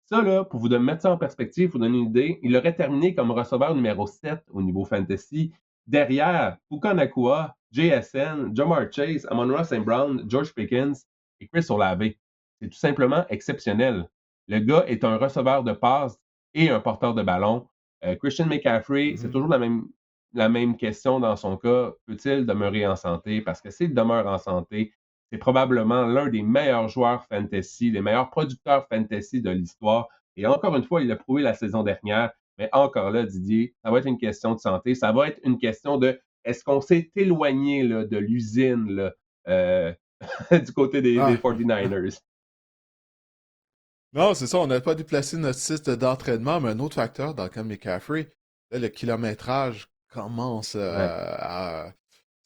Ça, là, pour vous mettre ça en perspective, pour vous donner une idée, il aurait terminé comme receveur numéro 7 au niveau fantasy, derrière Puka Nacua, JSN, Jamar Chase, Amon-Ra St. Brown, George Pickens et Chris Olave. C'est tout simplement exceptionnel. Le gars est un receveur de passe et un porteur de ballon. Christian McCaffrey, c'est Mhm. toujours la même question dans son cas. Peut-il demeurer en santé? Parce que s'il demeure en santé, c'est probablement l'un des meilleurs joueurs fantasy, les meilleurs producteurs fantasy de l'histoire. Et encore une fois, il l'a prouvé la saison dernière. Mais encore là, Didier, ça va être une question de santé. Ça va être une question de est-ce qu'on s'est éloigné là, de l'usine là, du côté des Ah. 49ers? Non, c'est ça, on n'a pas déplacé notre site d'entraînement, mais un autre facteur dans le cas de McCaffrey, là, le kilométrage commence Ouais.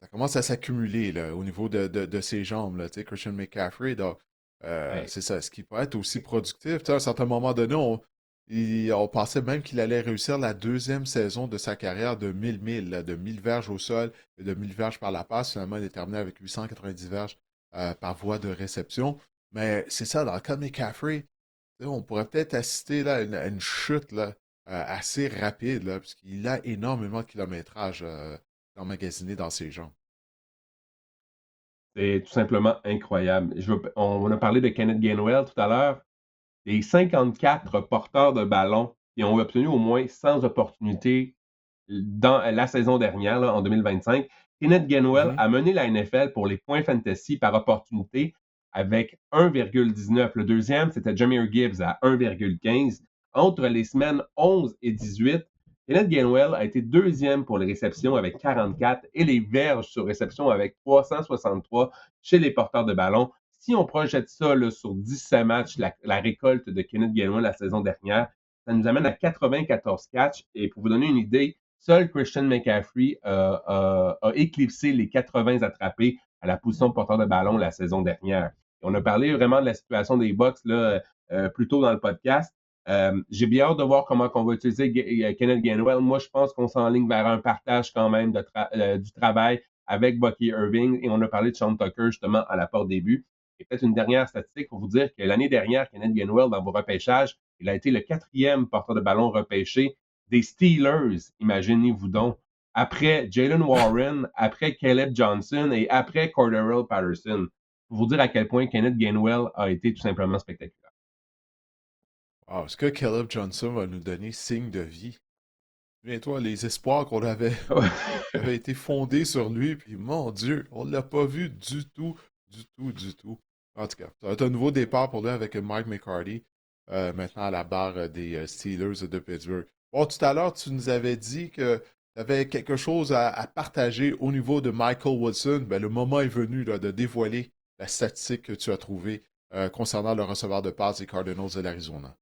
ça commence à s'accumuler là, au niveau de ses jambes, là, Christian McCaffrey. Donc, Ouais. c'est ça, ce qui peut être aussi productif. À un certain moment donné, on pensait même qu'il allait réussir la deuxième saison de sa carrière de 1000 là, de 1000 verges au sol et de 1000 verges par la passe. Finalement, il est terminé avec 890 verges par voie de réception. Mais c'est ça, dans le cas de McCaffrey, on pourrait peut-être assister là, à une chute là, assez rapide, là, puisqu'il a énormément de kilométrage emmagasiné dans ses jambes. C'est tout simplement incroyable. On a parlé de Kenneth Gainwell tout à l'heure. Les 54 porteurs de ballon qui ont obtenu au moins 100 opportunités dans la saison dernière, là, en 2025, Kenneth Gainwell Mhm. a mené la NFL pour les points fantasy par opportunité avec 1,19. Le deuxième, c'était Jahmyr Gibbs à 1,15. Entre les semaines 11 et 18, Kenneth Gainwell a été deuxième pour les réceptions avec 44 et les verges sur réception avec 363 chez les porteurs de ballon. Si on projette ça là, sur 17 matchs, la récolte de Kenneth Gainwell la saison dernière, ça nous amène à 94 catchs. Et pour vous donner une idée, seul Christian McCaffrey a éclipsé les 80 attrapés à la position de porteur de ballon la saison dernière. Et on a parlé vraiment de la situation des Bucks là, plus tôt dans le podcast. J'ai bien hâte de voir comment on va utiliser Kenneth Gainwell. Moi, je pense qu'on s'enligne vers un partage quand même du travail avec Bucky Irving. Et on a parlé de Sean Tucker justement à la porte début. Et peut-être une dernière statistique pour vous dire que l'année dernière, Kenneth Gainwell, dans vos repêchages, il a été le 4e porteur de ballon repêché des Steelers, imaginez-vous donc, après Jalen Warren, après Caleb Johnson et après Cordarrelle Patterson. Pour vous dire à quel point Kenneth Gainwell a été tout simplement spectaculaire. Wow, est-ce que Caleb Johnson va nous donner signe de vie? Souviens-toi, les espoirs qu'on avait qui avait été fondé sur lui, puis mon Dieu, on ne l'a pas vu du tout, du tout, du tout. En tout cas, ça va être un nouveau départ pour lui avec Mike McCarthy, maintenant à la barre des Steelers de Pittsburgh. Bon, tout à l'heure, tu nous avais dit que tu avais quelque chose à partager au niveau de Michael Wilson. Ben, le moment est venu là, de dévoiler la statistique que tu as trouvée concernant le receveur de passe des Cardinals de l'Arizona.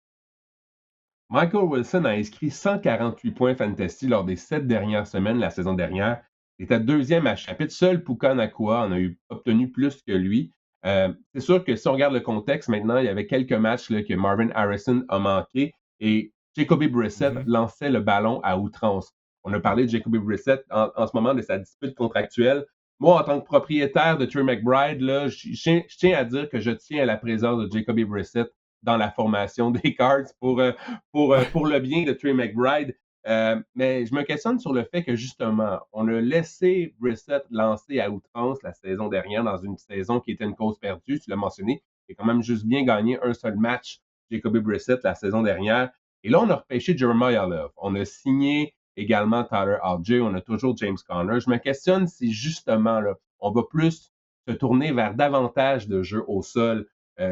Michael Wilson a inscrit 148 points fantasy lors des 7 dernières semaines la saison dernière. Il était deuxième à chapitre. Seul Puka Nakua en a obtenu plus que lui. C'est sûr que si on regarde le contexte, maintenant, il y avait quelques matchs là, que Marvin Harrison a manqué et Jacoby Brissett Mhm. lançait le ballon à outrance. On a parlé de Jacoby Brissett en ce moment de sa dispute contractuelle. Moi, en tant que propriétaire de Trey McBride, là, je tiens à dire que je tiens à la présence de Jacoby Brissett dans la formation des Cards Ouais. pour le bien de Trey McBride. Mais je me questionne sur le fait que justement, on a laissé Brissett lancer à outrance la saison dernière dans une saison qui était une cause perdue, tu l'as mentionné. Il a quand même juste bien gagné un seul match, Jacoby Brissett, la saison dernière. Et là, on a repêché Jeremiah Love. On a signé également Tyler Algier. On a toujours James Conner. Je me questionne si justement, là, on va plus se tourner vers davantage de jeux au sol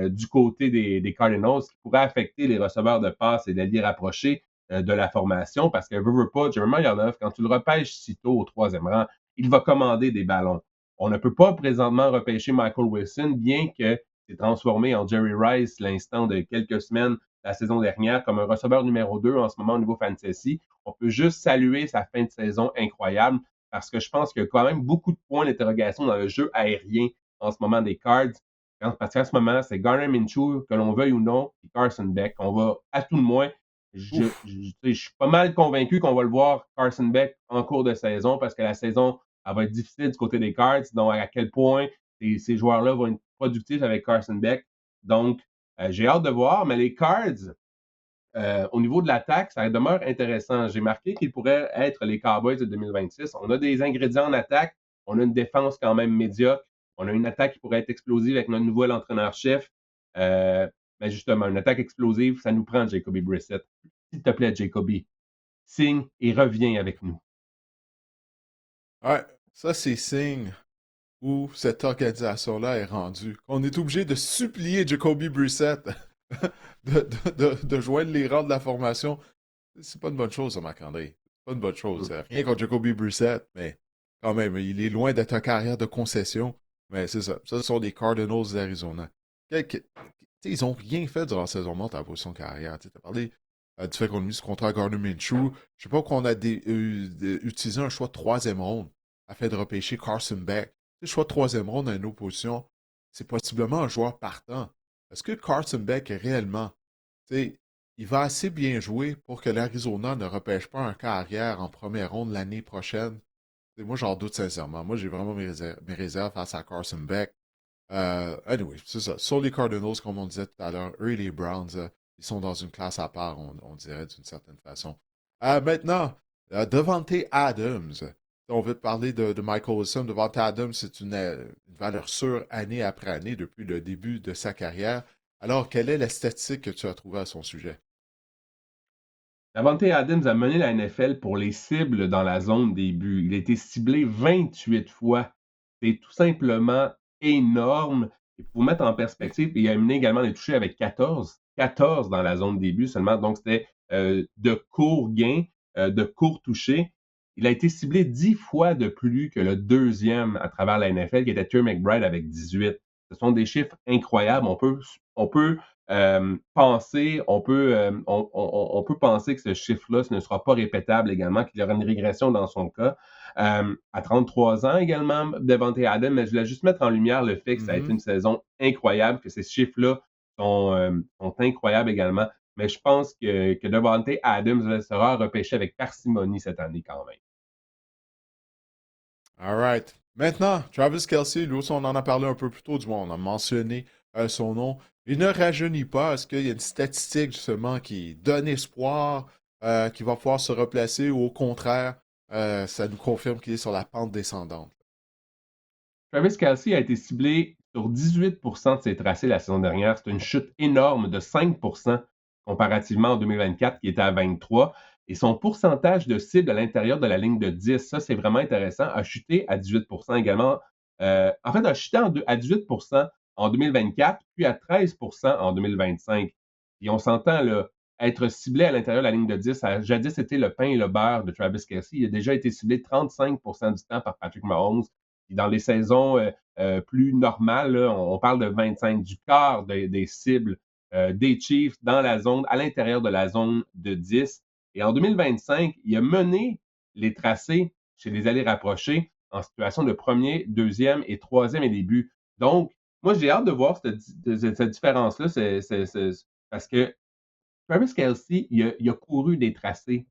du côté des Cardinals, qui pourrait affecter les receveurs de passe et l'allié rapproché de la formation, parce que veut pas, Jeremiah Love, quand tu le repêches si tôt au troisième rang, il va commander des ballons. On ne peut pas présentement repêcher Michael Wilson, bien que s'est transformé en Jerry Rice l'instant de quelques semaines la saison dernière comme un receveur numéro 2 en ce moment au niveau fantasy. On peut juste saluer sa fin de saison incroyable parce que je pense qu'il y a quand même beaucoup de points d'interrogation dans le jeu aérien en ce moment des Cards. Parce qu'en ce moment, c'est Garner Minshew, que l'on veuille ou non, et Carson Beck. On va, à tout le moins, Ouf. je suis pas mal convaincu qu'on va le voir, Carson Beck, en cours de saison, parce que la saison, elle va être difficile du côté des Cards. Donc, à quel point ces joueurs-là vont être productifs avec Carson Beck. Donc, j'ai hâte de voir, mais les Cards, au niveau de l'attaque, ça demeure intéressant. J'ai marqué qu'ils pourraient être les Cowboys de 2026. On a des ingrédients en attaque. On a une défense quand même médiocre. On a une attaque qui pourrait être explosive avec notre nouvel entraîneur-chef. Mais justement, une attaque explosive, ça nous prend Jacoby Brissett. S'il te plaît, Jacoby, signe et reviens avec nous. Ouais, ça c'est signe où cette organisation-là est rendue. On est obligé de supplier Jacoby Brissett de joindre les rangs de la formation. C'est pas une bonne chose, ça, Marc-André. C'est pas une bonne chose. Rien contre Jacoby Brissett, mais quand même, il est loin d'être un carrière de concession. Mais c'est ça. Ça, ce sont les Cardinals d'Arizona. Ils ont rien fait durant la saison morte à la position de carrière. Tu as parlé du fait qu'on a mis ce contrat à Gardner Minshew. Je sais pas qu'on a utilisé un choix de troisième ronde afin de repêcher Carson Beck. Le choix de troisième ronde à une opposition, c'est possiblement un joueur partant. Est-ce que Carson Beck est réellement, tu sais, il va assez bien jouer pour que l'Arizona ne repêche pas un carrière en première ronde l'année prochaine? T'sais, moi, j'en doute sincèrement. Moi, j'ai vraiment mes réserves face à Carson Beck. Anyway, c'est ça. Sur les Cardinals, comme on disait tout à l'heure, eux et les Browns, ils sont dans une classe à part, on dirait d'une certaine façon. Maintenant, Devante Adams. On veut te parler de Michael Wilson. Devante Adams, c'est une valeur sûre année après année depuis le début de sa carrière. Alors, quelle est la statistique que tu as trouvée à son sujet? Davante Adams a mené la NFL pour les cibles dans la zone des buts. Il a été ciblé 28 fois. C'est tout simplement énorme. Et pour vous mettre en perspective, il a mené également les touchés avec 14. 14 dans la zone des buts seulement. Donc, c'était de courts gains, de courts touchés. Il a été ciblé 10 fois de plus que le deuxième à travers la NFL, qui était Terry McBride avec 18. Ce sont des chiffres incroyables. On peut penser, on peut penser que ce chiffre-là ce ne sera pas répétable également, qu'il y aura une régression dans son cas. À 33 ans également, Devante Adams, mais je voulais juste mettre en lumière le fait que ça a été Mhm. une saison incroyable, que ces chiffres-là sont incroyables également. Mais je pense que Devante Adams sera repêché avec parcimonie cette année quand même. All right. Maintenant, Travis Kelce, lui aussi, on en a parlé un peu plus tôt, du moins, on a mentionné son nom. Il ne rajeunit pas. Est-ce qu'il y a une statistique, justement, qui donne espoir qu'il va pouvoir se replacer ou au contraire, ça nous confirme qu'il est sur la pente descendante? Travis Kelce a été ciblé sur 18% de ses tracés la saison dernière. C'est une chute énorme de 5% comparativement en 2024 qui était à 23. Et son pourcentage de cible à l'intérieur de la ligne de 10, ça c'est vraiment intéressant, a chuté à 18% également. En fait, a chuté à 18% en 2024, puis à 13% en 2025. Et on s'entend là, être ciblé à l'intérieur de la ligne de 10, ça a jadis été le pain et le beurre de Travis Kelce. Il a déjà été ciblé 35% du temps par Patrick Mahomes. Puis dans les saisons plus normales, là, on parle de 25 du quart des cibles des Chiefs dans la zone, à l'intérieur de la zone de 10. Et en 2025, il a mené les tracés chez les allées rapprochés en situation de premier, deuxième et troisième et début. Donc, moi, j'ai hâte de voir cette différence-là, parce que Travis Kelce, il a couru des tracés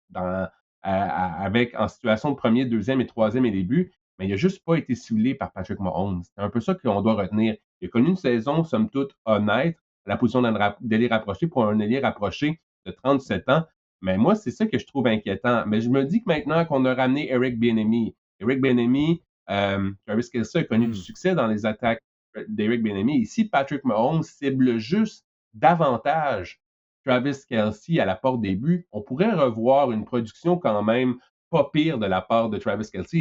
avec, en situation de premier, deuxième et troisième et début, mais il n'a juste pas été ciblé par Patrick Mahomes. C'est un peu ça qu'on doit retenir. Il a connu une saison, somme toute, honnête, à la position d'ailier rapproché pour un ailier rapproché de 37 ans. Mais moi, c'est ça que je trouve inquiétant. Mais je me dis que maintenant qu'on a ramené Eric Bieniemy, Travis Kelce a connu du Hmm. succès dans les attaques d'Eric Bieniemy. Ici, Patrick Mahomes cible juste davantage Travis Kelce à la porte des buts, on pourrait revoir une production quand même pas pire de la part de Travis Kelce.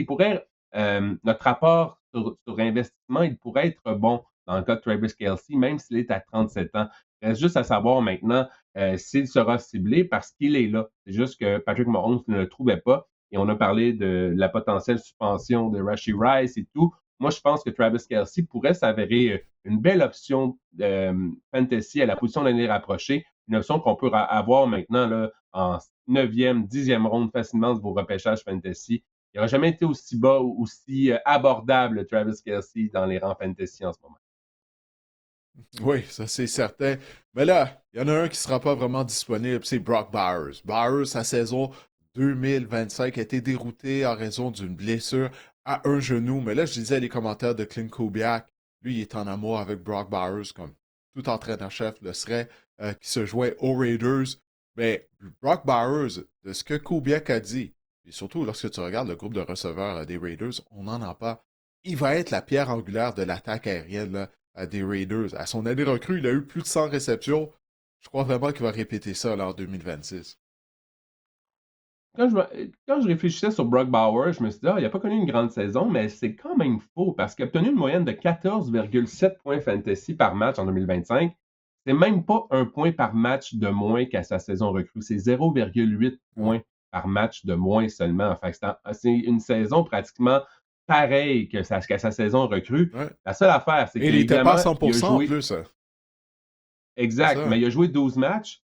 Notre rapport sur investissement, il pourrait être bon dans le cas de Travis Kelce, même s'il est à 37 ans. Il reste juste à savoir maintenant s'il sera ciblé parce qu'il est là. C'est juste que Patrick Mahomes ne le trouvait pas. Et on a parlé de la potentielle suspension de Rashee Rice et tout. Moi, je pense que Travis Kelce pourrait s'avérer une belle option fantasy à la position d'année rapprochée, une option qu'on peut avoir maintenant là, en 9e, 10e ronde facilement de vos repêchages fantasy. Il n'aura jamais été aussi bas ou aussi abordable Travis Kelce dans les rangs fantasy en ce moment. Oui, ça c'est certain. Mais là, il y en a un qui ne sera pas vraiment disponible, c'est Brock Bowers. Bowers, sa saison 2025 a été déroutée en raison d'une blessure à un genou. Mais là, je disais les commentaires de Clint Kubiak. Lui, il est en amour avec Brock Bowers, comme tout entraîneur-chef le serait, qui se jouait aux Raiders. Mais Brock Bowers, de ce que Kubiak a dit, et surtout lorsque tu regardes le groupe de receveurs des Raiders, on n'en a pas. Il va être la pierre angulaire de l'attaque aérienne là, des Raiders. À son année recrue, il a eu plus de 100 réceptions. Je crois vraiment qu'il va répéter ça là, en 2026. Quand je réfléchissais sur Brock Bauer, je me suis dit, ah, il n'a pas connu une grande saison, mais c'est quand même faux parce qu'il a obtenu une moyenne de 14,7 points fantasy par match en 2025. C'est même pas un point par match de moins qu'à sa saison recrue. C'est 0,8 Ouais. points par match de moins seulement. Fait que c'est une saison pratiquement pareille qu'à sa saison recrue. Ouais. La seule affaire, c'est Et il n'était pas à qu'évidemment, il a 100% en joué plus. C'est exact, mais ça. il a joué 12 matchs.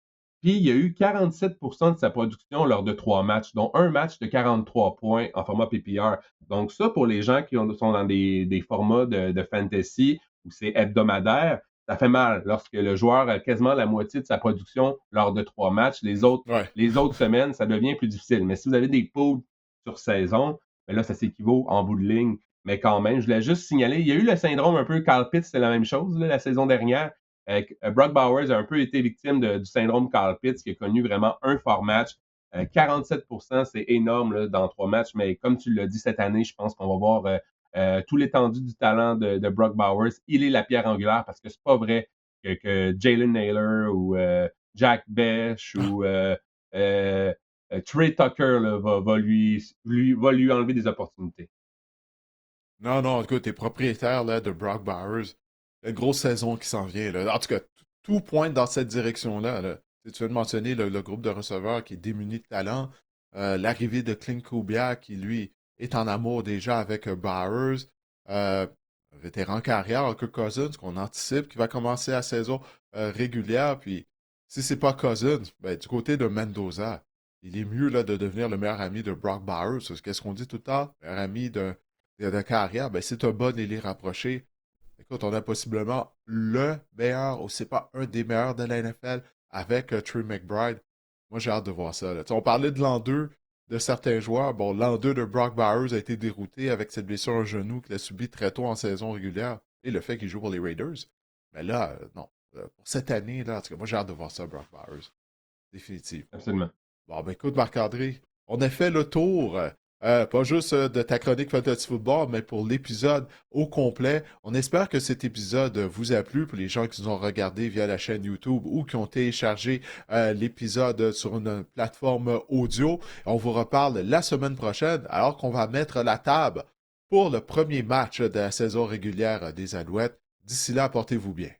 Puis il y a eu 47% de sa production lors de 3 matchs, dont un match de 43 points en format PPR. Donc ça, pour les gens sont dans des formats de fantasy où c'est hebdomadaire, ça fait mal lorsque le joueur a quasiment la moitié de sa production lors de 3 matchs. Ouais. Les autres semaines, ça devient plus difficile. Mais si vous avez des poules sur saison, ben là, ça s'équivaut en bout de ligne. Mais quand même, je voulais juste signaler, il y a eu le syndrome un peu Carl Pitts, c'est la même chose là, la saison dernière. Brock Bowers a un peu été victime du syndrome Carl Pitts, qui a connu vraiment un fort match. 47%, c'est énorme là, dans 3 matchs, mais comme tu l'as dit cette année, je pense qu'on va voir tout l'étendue du talent de Brock Bowers. Il est la pierre angulaire parce que c'est pas vrai que Jalen Naylor ou Jack Besh ou Trey Tucker là, va lui enlever des opportunités. Non, non, écoute, t'es propriétaire là, de Brock Bowers. Une grosse saison qui s'en vient. Là. En tout cas, tout pointe dans cette direction-là. Là. Tu viens de mentionner le groupe de receveurs qui est démuni de talent. L'arrivée de Clint Kubiak qui, lui, est en amour déjà avec Bowers. Euh, Vétéran carrière, Kirk Cousins, qu'on anticipe, qui va commencer la saison régulière. Puis, si c'est pas Cousins, ben, du côté de Mendoza, il est mieux là, de devenir le meilleur ami de Brock Bowers. Qu'est-ce qu'on dit tout le temps? Meilleur ami de carrière, ben, c'est un bon ailier rapproché. Écoute, on a possiblement le meilleur, ou c'est pas un des meilleurs de la NFL avec Trey McBride. Moi, j'ai hâte de voir ça. Là. On parlait de l'an 2 de certains joueurs. Bon, l'an 2 de Brock Bowers a été dérouté avec cette blessure au genou qu'il a subi très tôt en saison régulière et le fait qu'il joue pour les Raiders. Mais là, non. Pour cette année, là, en tout cas, moi, j'ai hâte de voir ça, Brock Bowers. Définitivement. Absolument. Bon, ben écoute, Marc-André, on a fait le tour, pas juste de ta chronique Fantasy Football, mais pour l'épisode au complet. On espère que cet épisode vous a plu pour les gens qui nous ont regardé via la chaîne YouTube ou qui ont téléchargé l'épisode sur une plateforme audio. On vous reparle la semaine prochaine, alors qu'on va mettre la table pour le premier match de la saison régulière des Alouettes. D'ici là, portez-vous bien.